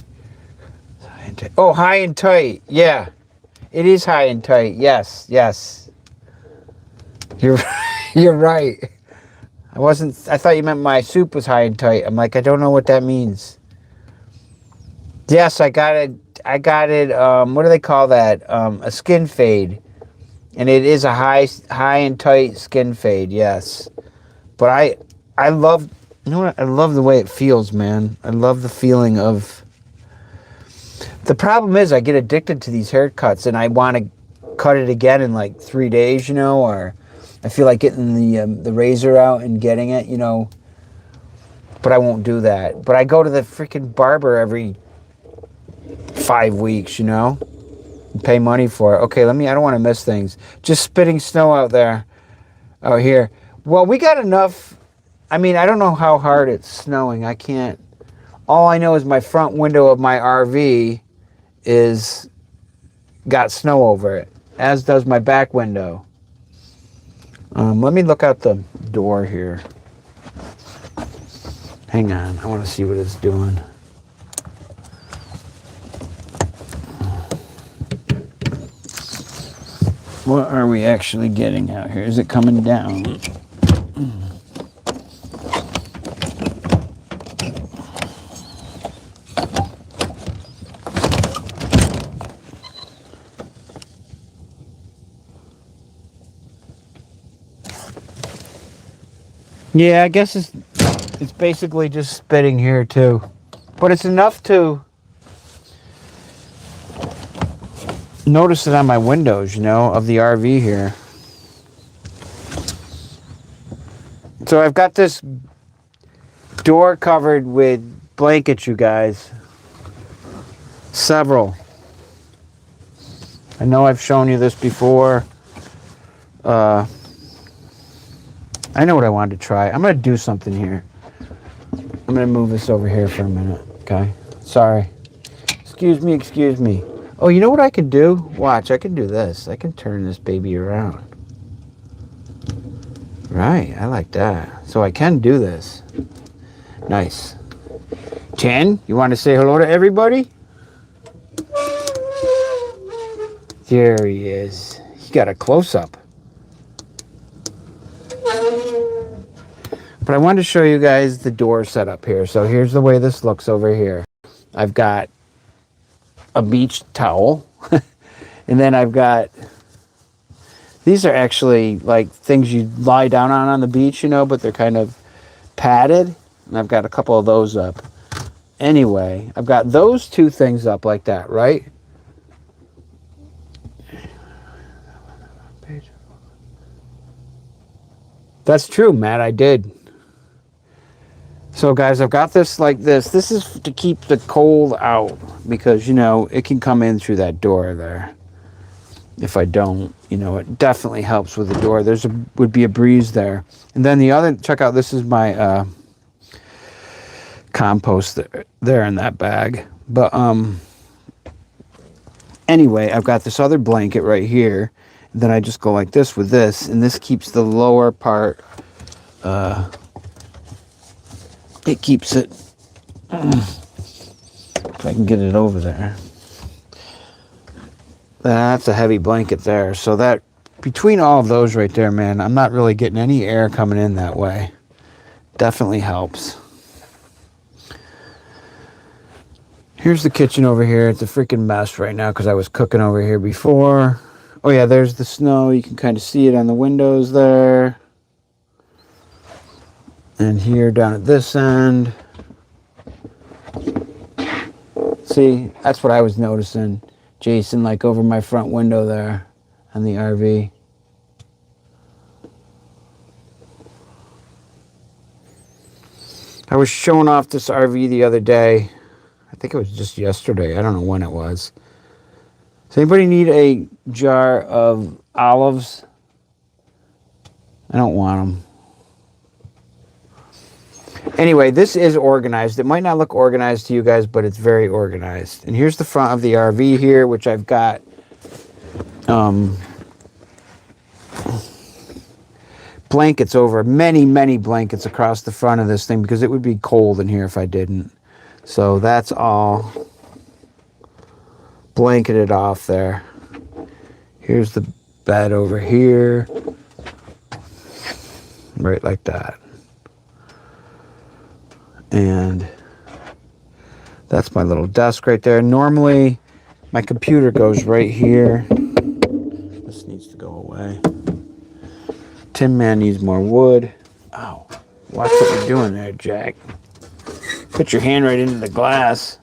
Oh, high and tight. Yeah. It is high and tight. Yes, yes. You're right. I thought you meant my soup was high and tight. I'm like, I don't know what that means. Yes, I got it. What do they call that? A skin fade. And it is a high and tight skin fade, yes. But I love, you know what? I love the way it feels, man. I love the feeling of. The problem is I get addicted to these haircuts, and I want to cut it again in like 3 days, or I feel like getting the razor out and getting it, But I won't do that. But I go to the freaking barber every 5 weeks, and pay money for it. Okay, I don't want to miss things. Just spitting snow out here. Well, we got enough. I mean, I don't know how hard it's snowing. I can't. All I know is my front window of my RV is got snow over it, as does my back window. Let me look out the door here. Hang on, I want to see what it's doing. What are we actually getting out here? Is it coming down? Yeah, I guess it's basically just spitting here too. But it's enough to notice it on my windows, of the RV here. So I've got this door covered with blankets, you guys. Several. I know I've shown you this before. I know what I wanted to try. I'm going to do something here. I'm going to move this over here for a minute, okay? Sorry. Excuse me. Oh, you know what I could do? Watch, I can do this. I can turn this baby around. Right, I like that. So I can do this. Nice. Chen, you want to say hello to everybody? There he is. He got a close-up. But I wanted to show you guys the door setup here. So here's the way this looks over here. I've got a beach towel. And then I've got... These are actually like things you lie down on the beach, but they're kind of padded. And I've got a couple of those up. Anyway, I've got those two things up like that, right? That's true, Matt. I did. So, guys, I've got this like this. This is to keep the cold out because, it can come in through that door there. If I don't, it definitely helps with the door. Would be a breeze there. And then the other, check out, this is my compost there in that bag. But anyway, I've got this other blanket right here. And then I just go like this with this, and this keeps the lower part. It keeps it. If I can get it over there. That's a heavy blanket there. So that between all of those right there, man, I'm not really getting any air coming in that way. Definitely helps. Here's the kitchen over here. It's a freaking mess right now because I was cooking over here before. Oh yeah, there's the snow. You can kind of see it on the windows there. And here down at this end. See, that's what I was noticing. Jason, like over my front window there on the RV. I was showing off this RV the other day. I think it was just yesterday. I don't know when it was. Does anybody need a jar of olives? I don't want them. Anyway, this is organized. It might not look organized to you guys, but it's very organized. And here's the front of the RV here, which I've got blankets over, many blankets across the front of this thing because it would be cold in here if I didn't. So that's all blanketed off there. Here's the bed over here. Right like that. And that's my little desk right there. Normally, my computer goes right here. This needs to go away. Tin Man needs more wood. Oh, watch what you're doing there, Jack. Put your hand right into the glass.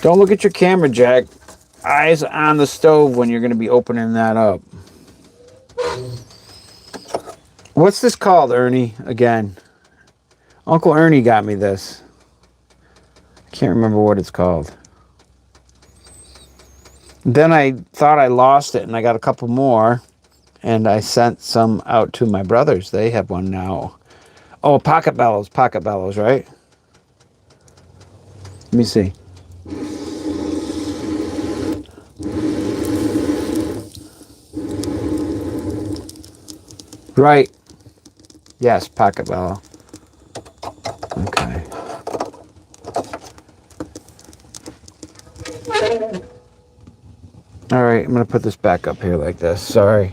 Don't look at your camera, Jack. Eyes on the stove when you're going to be opening that up. What's this called, Ernie, again? Uncle Ernie got me this. I can't remember what it's called. Then I thought I lost it, and I got a couple more, and I sent some out to my brothers. They have one now. Oh, pocket bellows, right? Let me see. Right. Yes, pocket bellow. Okay. All right, I'm going to put this back up here like this. Sorry.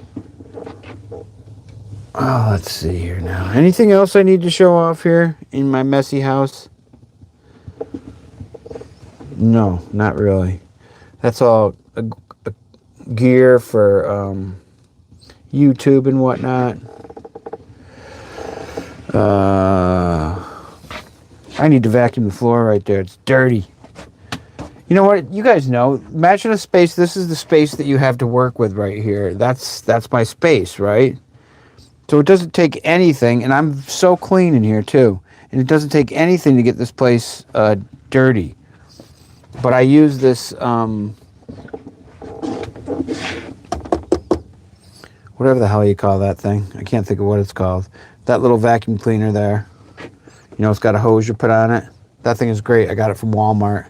Oh, let's see here now. Anything else I need to show off here in my messy house? No, not really. That's all a gear for YouTube and whatnot. I need to vacuum the floor right there. It's dirty. You know what? You guys know. Imagine a space. This is the space that you have to work with right here. That's my space, right? So it doesn't take anything, and I'm so clean in here too. And it doesn't take anything to get this place dirty. But I use this whatever the hell you call that thing. I can't think of what it's called. That little vacuum cleaner there. You know, it's got a hose you put on it. That thing is great. I got it from Walmart,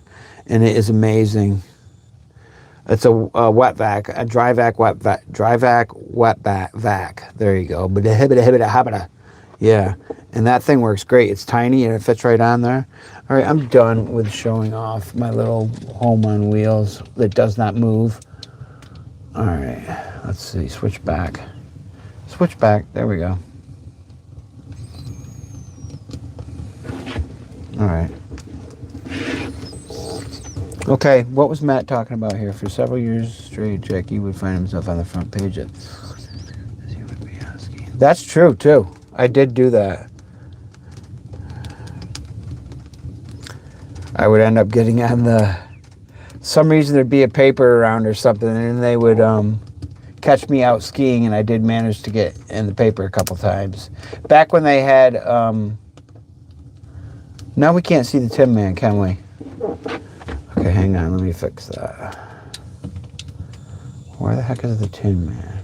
and it is amazing. It's a wet vac, a dry vac, wet vac, vac. There you go. Yeah, and that thing works great. It's tiny and it fits right on there. All right, I'm done with showing off my little home on wheels that does not move. All right, let's see. Switch back. There we go. All right. Okay, what was Matt talking about here? For several years straight, Jackie would find himself on the front page of... He would be asking. That's true, too. I did do that. I would end up getting on the... Some reason there'd be a paper around or something, and they would catch me out skiing, and I did manage to get in the paper a couple times. Back when they had... Now we can't see the Tin Man, can we? Okay, hang on. Let me fix that. Where the heck is the Tin Man?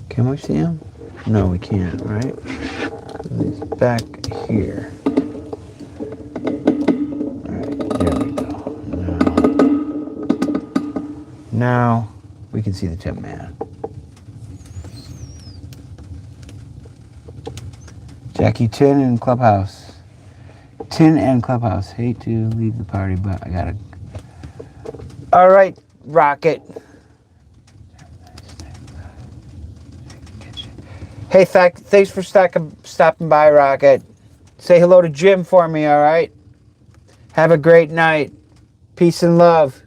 Can we see him? No, we can't, right? He's back here. Alright, there we go. Now we can see the Tin Man. Jackie Tin and Clubhouse. Tin and Clubhouse. Hate to leave the party, but I gotta. All right, Rocket. Hey, thanks for stopping by, Rocket. Say hello to Jim for me, all right? Have a great night. Peace and love,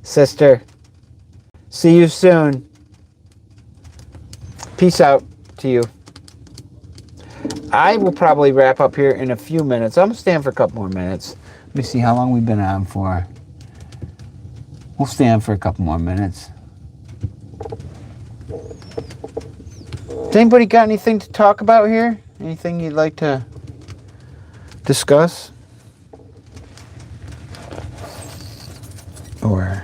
sister. See you soon. Peace out to you. I will probably wrap up here in a few minutes. I'm going to stand for a couple more minutes. Let me see how long we've been on for. We'll stand for a couple more minutes. Has anybody got anything to talk about here? Anything you'd like to discuss? Or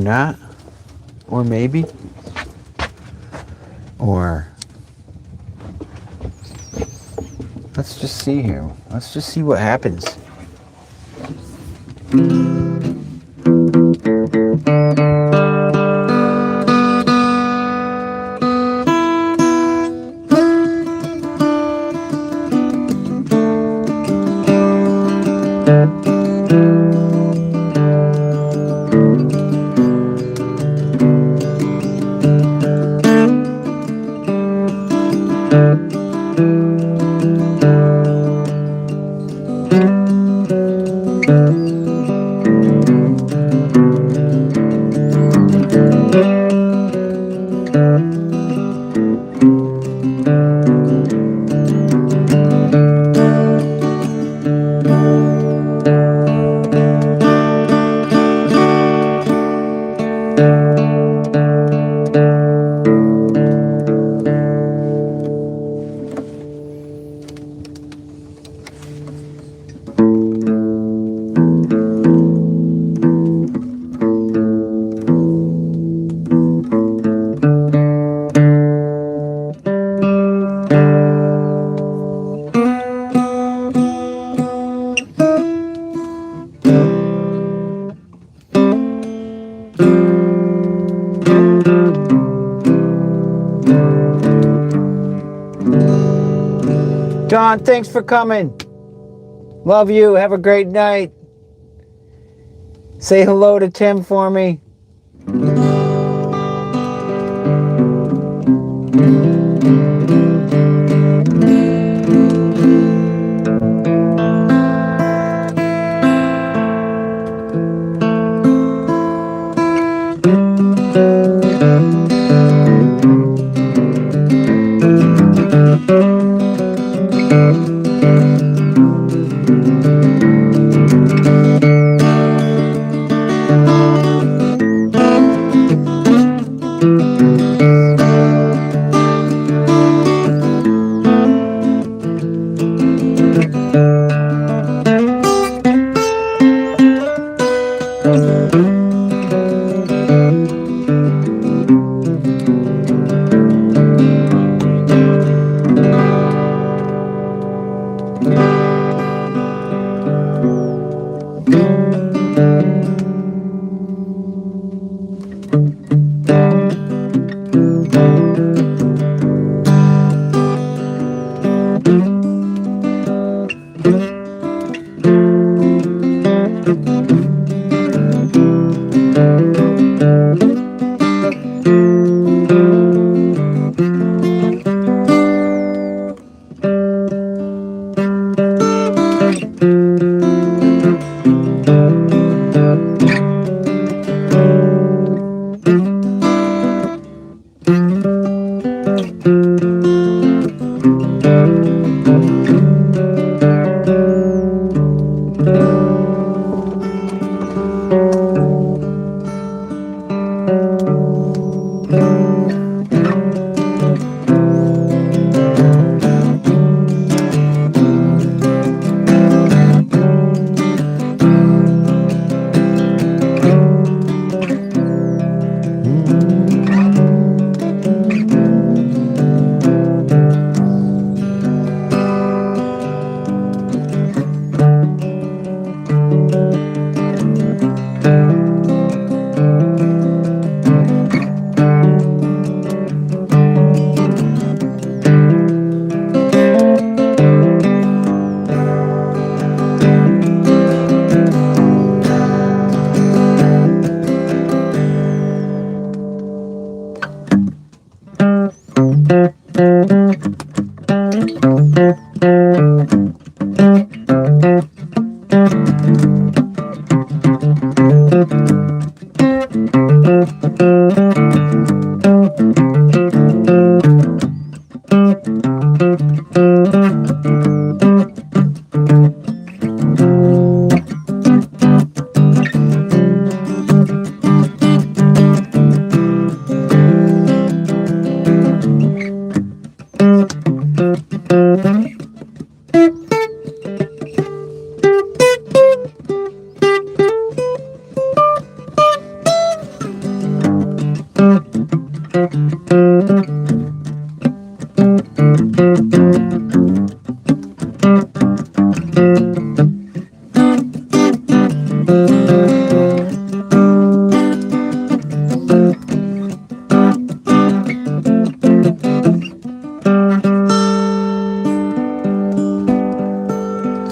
not? Or maybe? Or... Let's just see here. Let's just see what happens. John, thanks for coming. Love you. Have a great night. Say hello to Tim for me.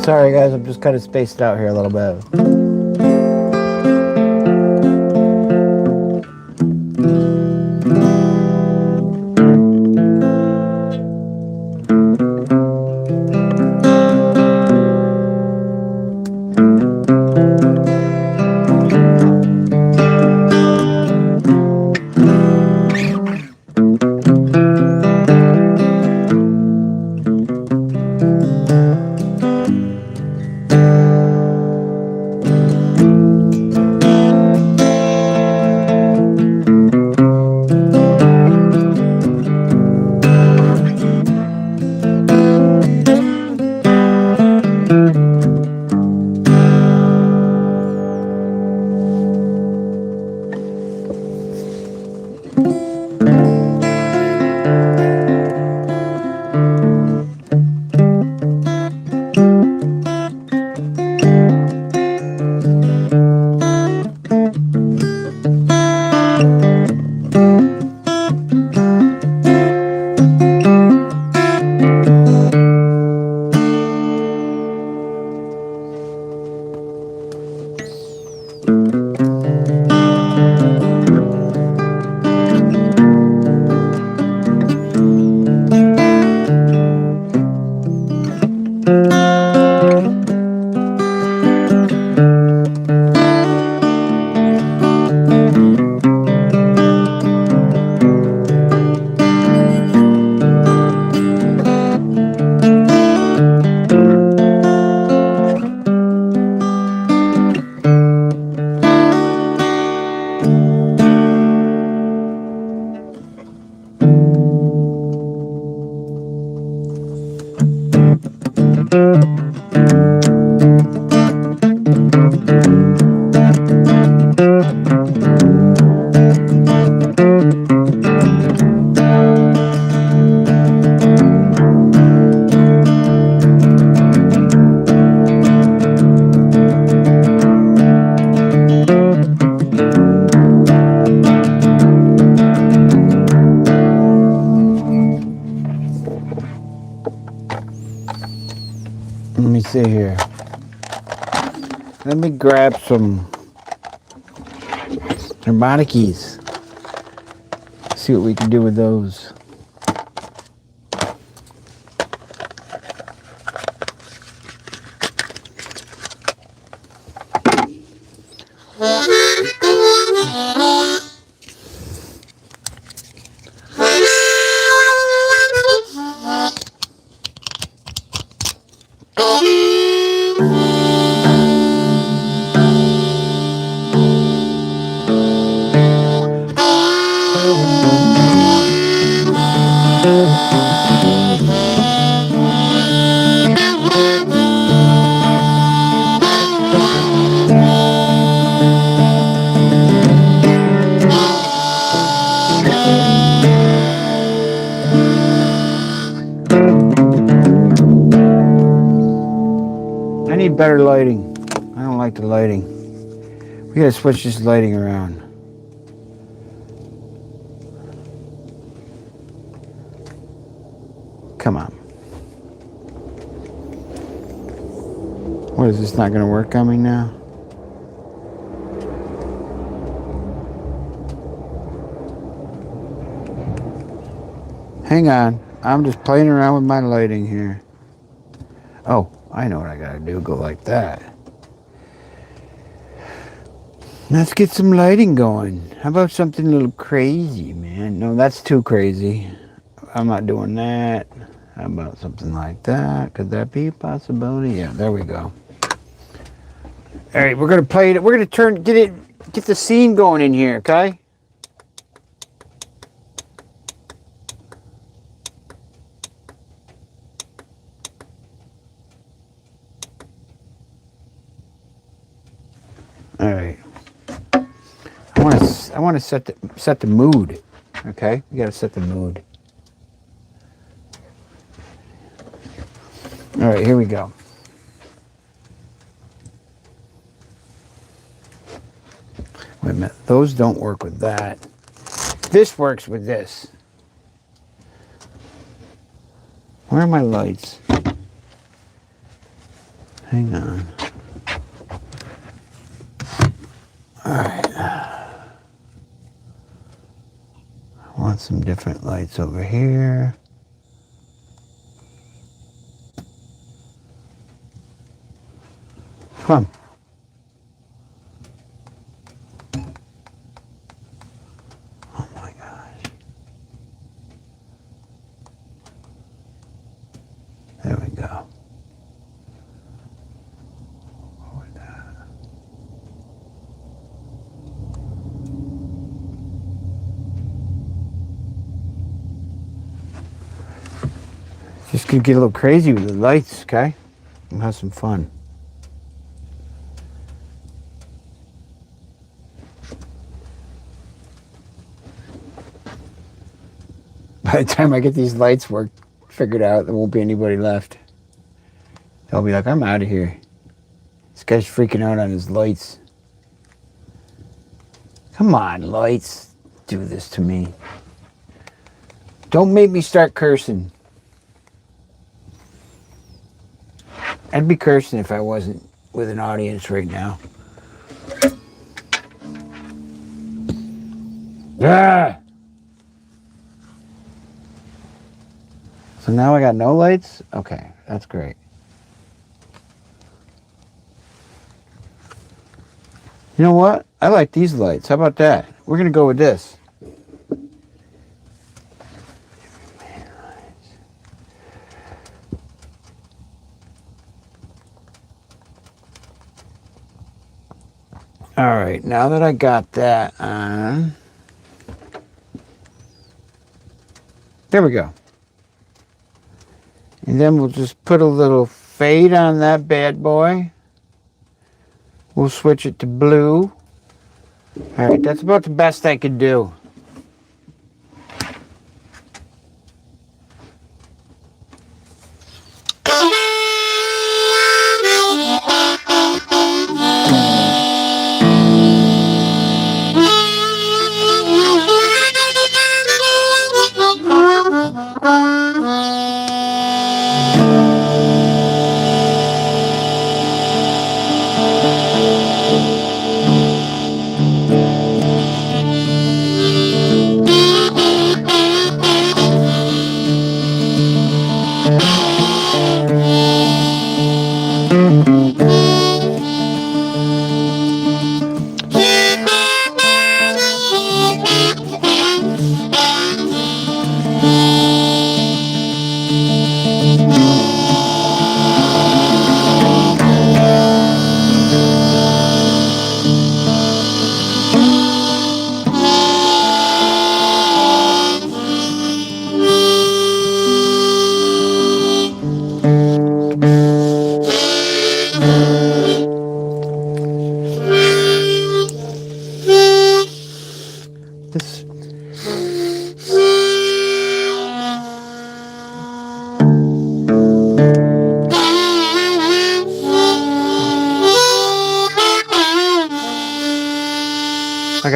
Sorry guys, I'm just kind of spaced out here a little bit. see here. Let me grab some harmonicas. See what we can do with those. I need better lighting. I don't like the lighting. We gotta switch this lighting around. Come on. What, is this not gonna work on me now? Hang on. I'm just playing around with my lighting here. Oh, I know what I gotta do. Go like that. Let's get some lighting going. How about something a little crazy, man? No, that's too crazy. I'm not doing that. How about something like that? Could that be a possibility? Yeah, there we go. All right, we're gonna play it. We're gonna get the scene going in here, okay? All right. I want to set the mood. Okay, we got to set the mood. All right, here we go. Wait a minute. Those don't work with that. This works with this. Where are my lights? Hang on. All right. I want some different lights over here. Come on. Oh my gosh. There we go. What was that? Just gonna get a little crazy with the lights, okay? We'll have some fun. By the time I get these lights figured out, there won't be anybody left. They'll be like, I'm out of here. This guy's freaking out on his lights. Come on, lights. Do this to me. Don't make me start cursing. I'd be cursing if I wasn't with an audience right now. Ah! So now I got no lights? Okay, that's great. You know what? I like these lights. How about that? We're going to go with this. All right, now that I got that on, there we go. And then we'll just put a little fade on that bad boy. We'll switch it to blue. All right, that's about the best I could do.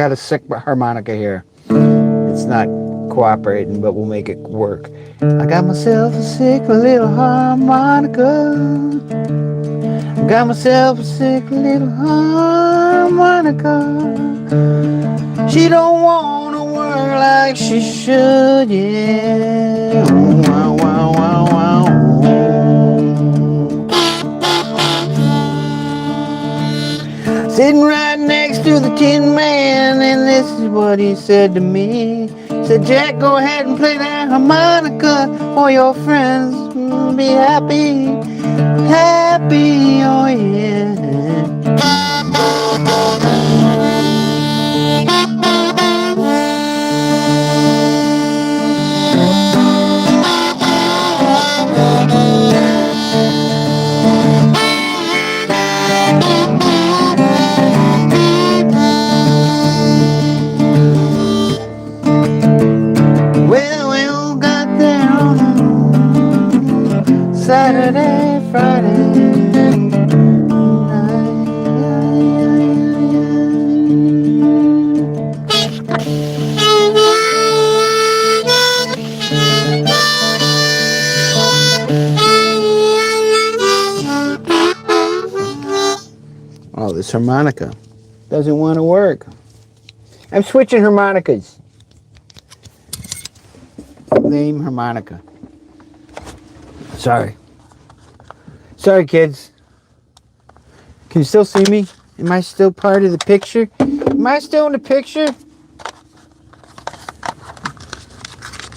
got a sick harmonica here. It's not cooperating, but we'll make it work. I got myself a sick little harmonica. I got myself a sick little harmonica. She don't wanna work like she should, yeah. Wow, wow, wow, wow. Sitting right next to the Tin Man, and this is what he said to me. He said, Jack, go ahead and play that harmonica for your friends. Be happy, happy, oh yeah. Well, we all got there on Saturday, Friday Oh, this harmonica doesn't want to work. I'm switching harmonicas. Lame harmonica. Sorry, kids. Can you still see me? Am I still part of the picture? Am I still in the picture?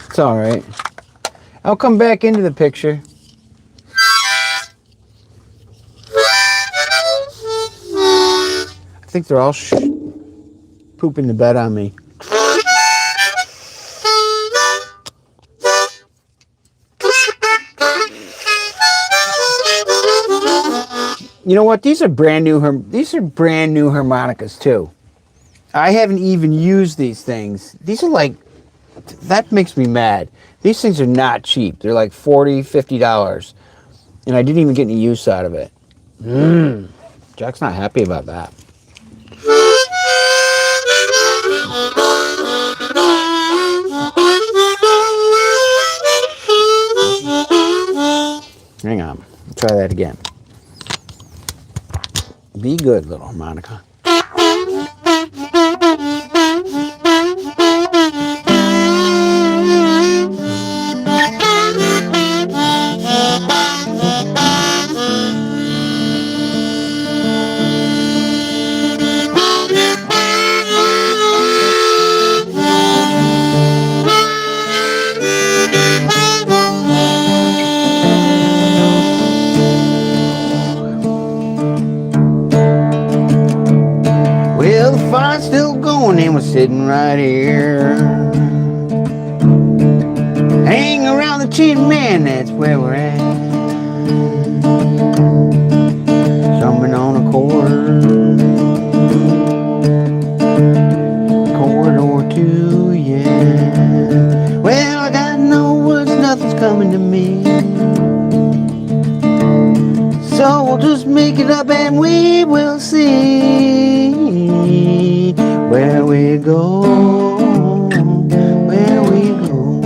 It's all right. I'll come back into the picture. I think they're all pooping the bed on me. You know what? These are brand new harmonicas too. I haven't even used these things. These are like, that makes me mad. These things are not cheap. They're like $40, $50. And I didn't even get any use out of it. Jack's not happy about that. Hang on. I'll try that again. Be good, little harmonica. Well, the fire's still going and we're sitting right here. Hang around the Tin Man, that's where we're at. Something on a chord or two, yeah. Well, I got no words, nothing's coming to me. So we'll just make it up and we will see where we go, where we go.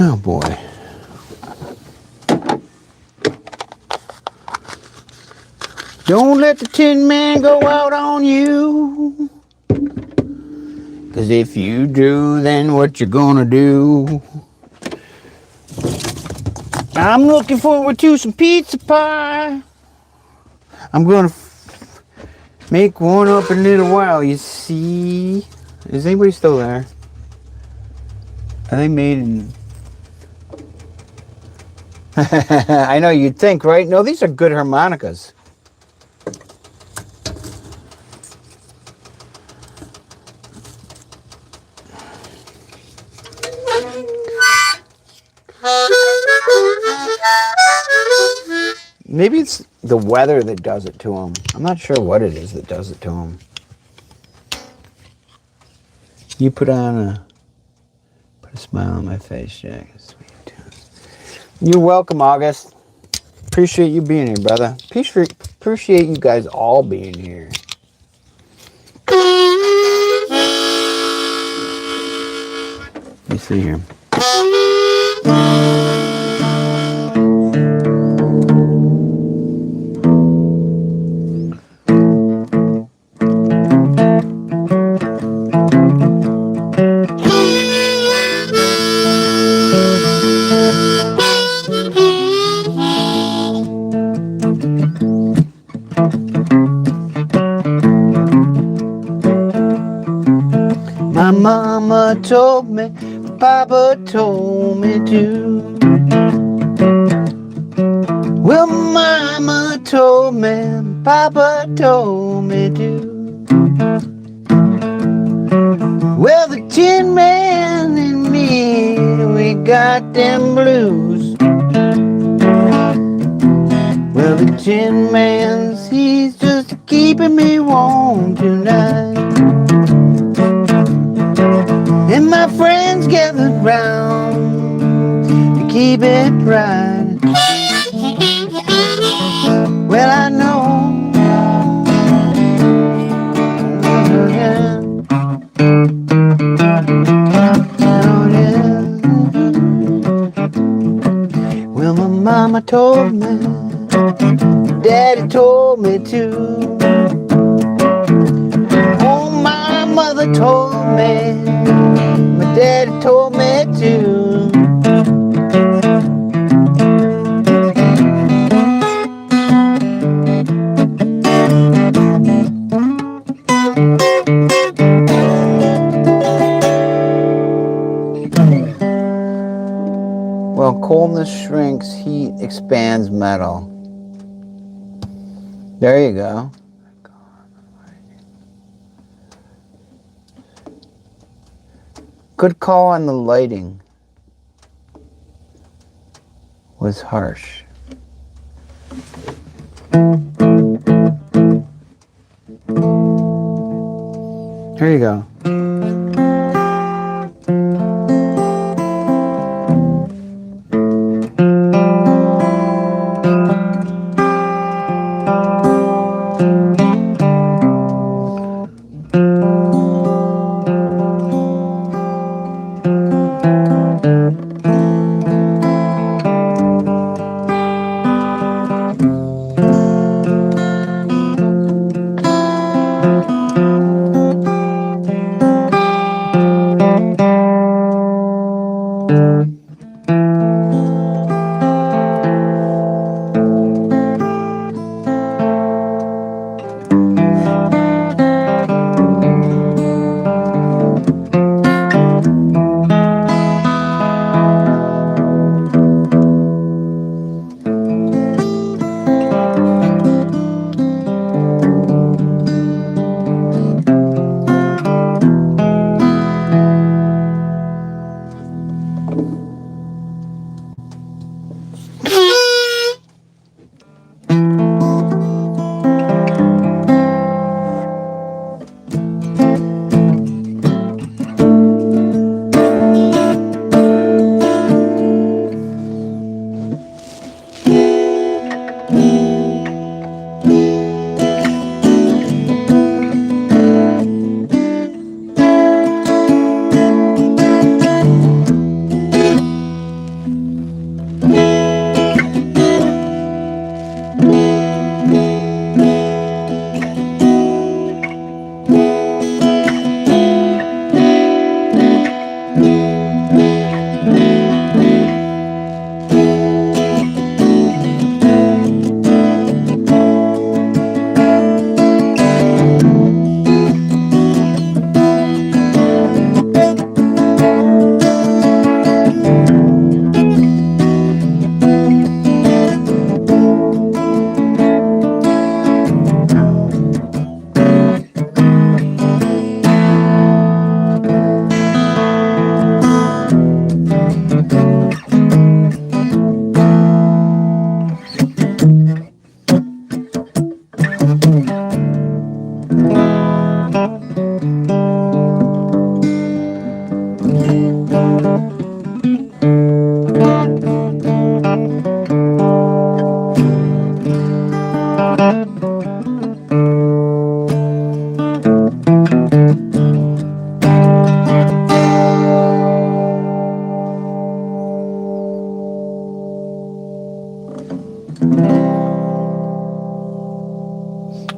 Oh boy. Don't let the Tin Man go out on you. 'Cause if you do, then what you gonna do? I'm looking forward to some pizza pie. I'm gonna Make one up in a little while, you see. Is anybody still there? Are they made in... I know, you'd think, right? No, these are good harmonicas. Maybe it's the weather that does it to them. I'm not sure what it is that does it to them. You put a smile on my face, Jack. Sweet. You're welcome, August. Appreciate you being here, brother. Appreciate you guys all being here. Let me see here. My mama told me, Papa told me to. Well, Mama told me, Papa told me to. Well, the Tin Man and me, we got them blues. Well, the Tin Man's, he's just keeping me warm tonight. And my friends gathered round to keep it right. Well, I know. Well, my mama told me, Daddy told me to. Oh, my mother told me, my daddy told me to. Well, coldness shrinks, heat expands metal. There you go. Good call on the lighting. Was harsh. Here you go.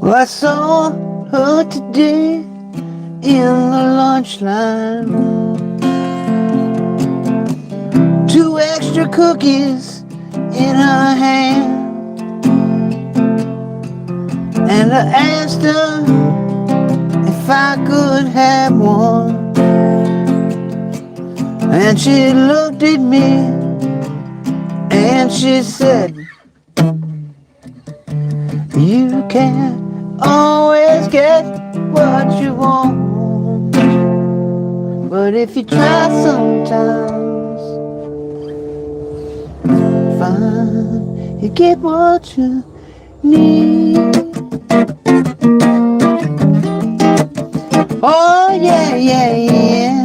Well, I saw her today in the lunch line. 2 extra cookies in her hand. And I asked her if I could have one. And she looked at me and she said, you can't always get what you want, but if you try sometimes, fine, you get what you need. Oh yeah, yeah, yeah.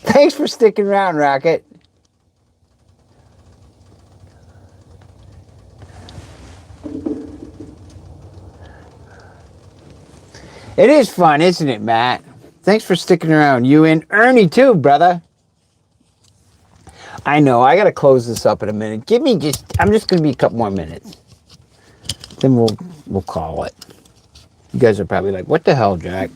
Thanks for sticking around, Rocket. It is fun, isn't it, Matt? Thanks for sticking around. You and Ernie too, brother. I know, I gotta close this up in a minute. I'm just gonna be a couple more minutes. Then we'll call it. You guys are probably like, what the hell, Jack?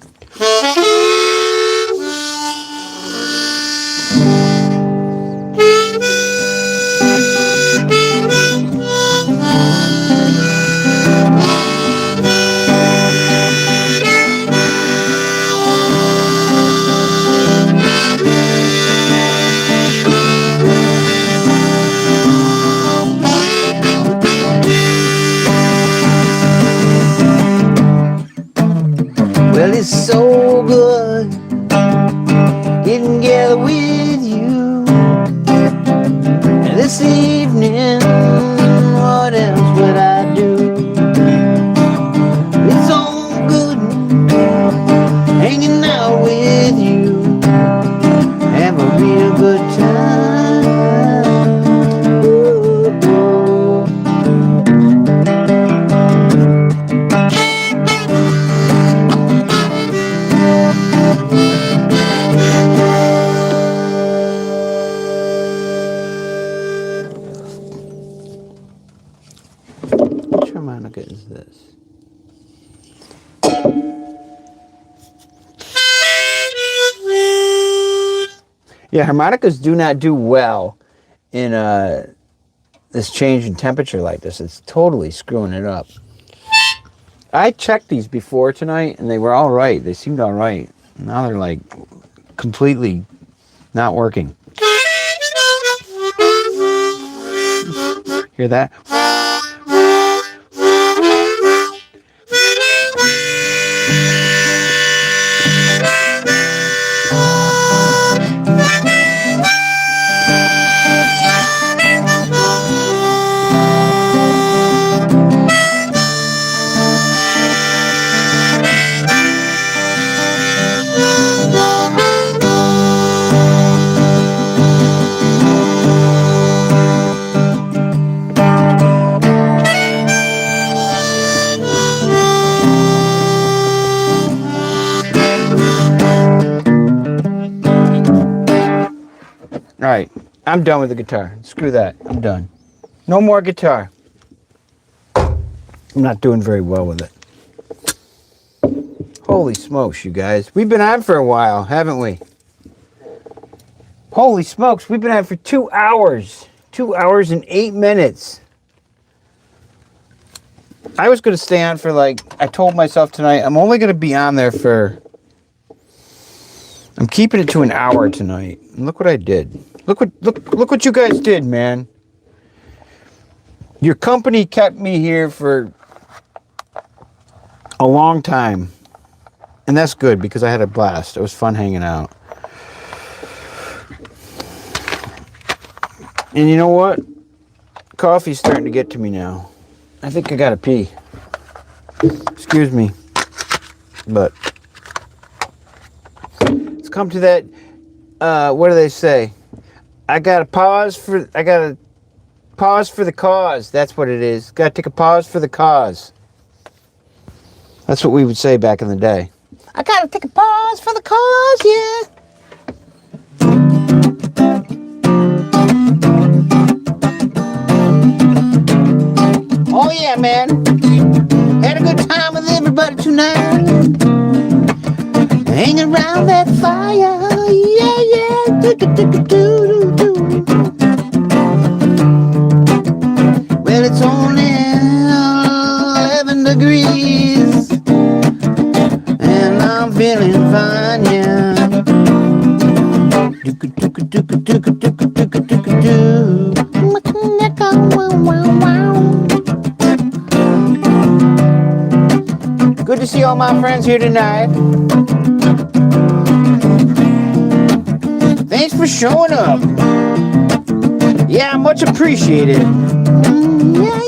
Well, it's so good getting together with you. And this evening, what else would I do? It's all good hanging out with you. Have a real good time. Ooh. Which harmonica is this? Yeah, harmonicas do not do well in this change in temperature like this. It's totally screwing it up. I checked these before tonight and they were all right. They seemed all right. Now they're like completely not working. Hear that? All right, I'm done with the guitar. Screw that. I'm done. No more guitar. I'm not doing very well with it. Holy smokes, you guys. We've been on for a while, haven't we? Holy smokes, we've been on for 2 hours. 2 hours and 8 minutes. I was going to stay on for I told myself tonight, I'm only going to be on there I'm keeping it to an hour tonight. And look what I did. Look what you guys did, man. Your company kept me here for a long time. And that's good because I had a blast. It was fun hanging out. And you know what? Coffee's starting to get to me now. I think I gotta pee. Excuse me. But it's come to that, what do they say? I gotta pause for the cause. That's what it is. Gotta take a pause for the cause. That's what we would say back in the day. I gotta take a pause for the cause, yeah. Oh yeah, man. Had a good time with everybody tonight. Hanging around that fire. Yeah, yeah. Do. Well, it's only 11 degrees. And I'm feeling fine, yeah. Good to see all my friends here tonight. Thanks for showing up. Yeah, much appreciated. Yeah.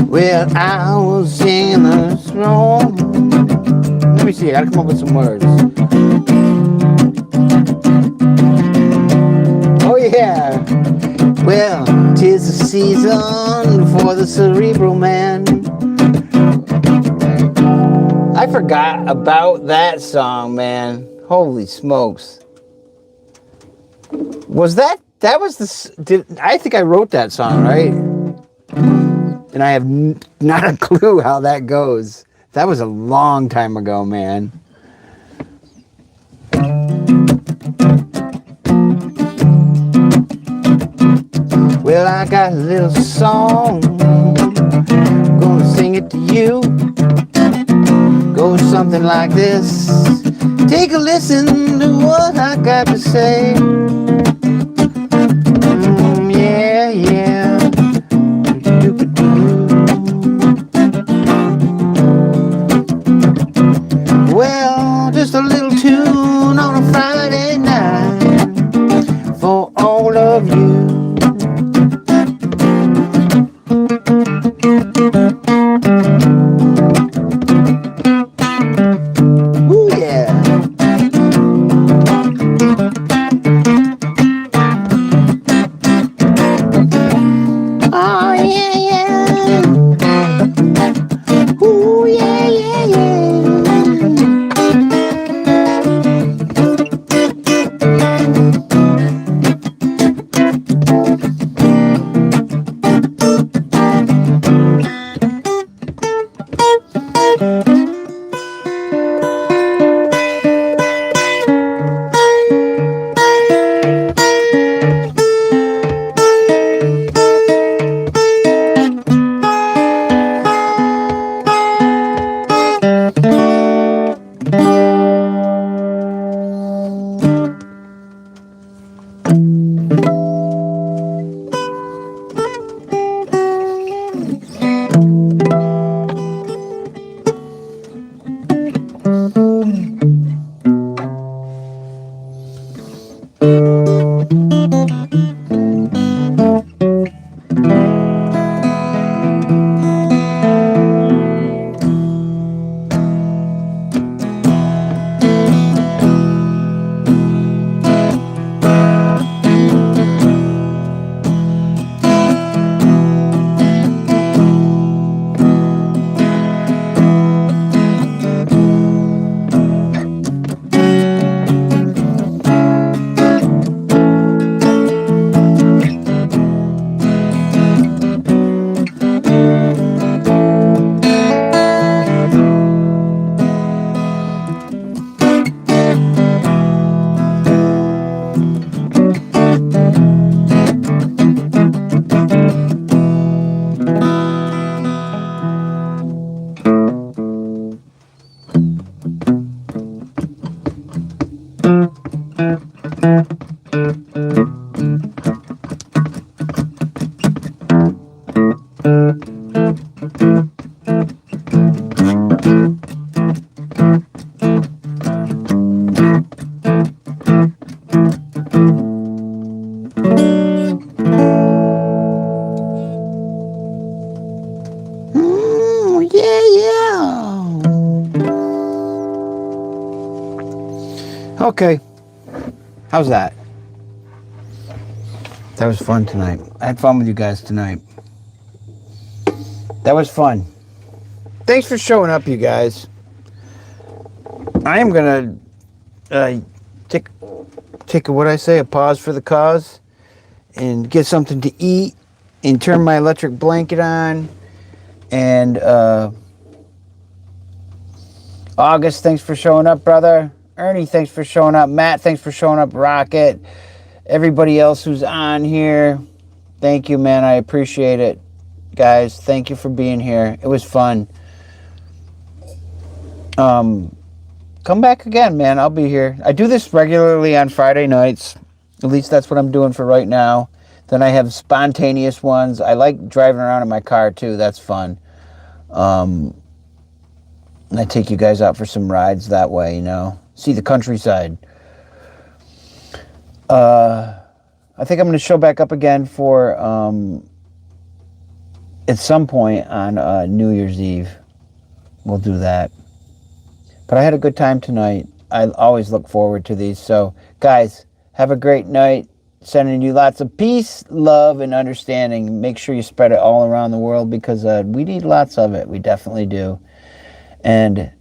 Well, I was in a storm. Let me see, I gotta come up with some words. Oh yeah. Well, 'tis the season for the cerebral man. I forgot about that song, man. Holy smokes. Was that was the, I think I wrote that song, right? And I have not a clue how that goes. That was a long time ago, man. Well, I got a little song, gonna sing it to you. Goes something like this. Take a listen to what I got to say. Yeah. Well, just a little tune on a Friday night for all of you. Ooh, yeah. Yeah. Okay. How's that? That was fun tonight. I had fun with you guys tonight. That was fun. Thanks for showing up, you guys. I am going to take a pause for the cause and get something to eat and turn my electric blanket on. And August, thanks for showing up, brother. Ernie, thanks for showing up. Matt, thanks for showing up. Rocket. Everybody else who's on here, thank you, man. I appreciate it. Guys, thank you for being here. It was fun. Come back again, man. I'll be here. I do this regularly on Friday nights. At least that's what I'm doing for right now. Then I have spontaneous ones. I like driving around in my car too. That's fun. And I take you guys out for some rides that way, you know. See the countryside. I think I'm going to show back up again for at some point on New Year's Eve. We'll do that. But I had a good time tonight. I always look forward to these. So, guys, have a great night. Sending you lots of peace, love, and understanding. Make sure you spread it all around the world because we need lots of it. We definitely do. And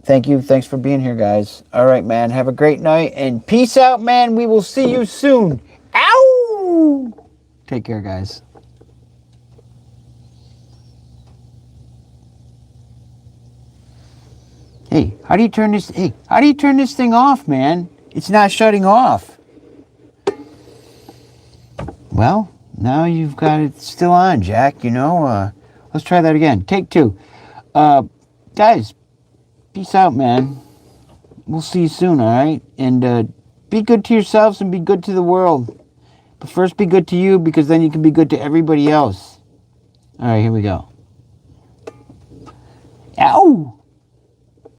thank you. Thanks for being here, guys. All right, man. Have a great night. And peace out, man. We will see you soon. Ow! Take care, guys. Hey, how do you turn this? Hey, how do you turn this thing off, man? It's not shutting off. Well, now you've got it still on, Jack. You know, let's try that again. Take two. Guys, peace out, man. We'll see you soon, all right? And be good to yourselves and be good to the world. But first, be good to you because then you can be good to everybody else. All right, here we go. Ow!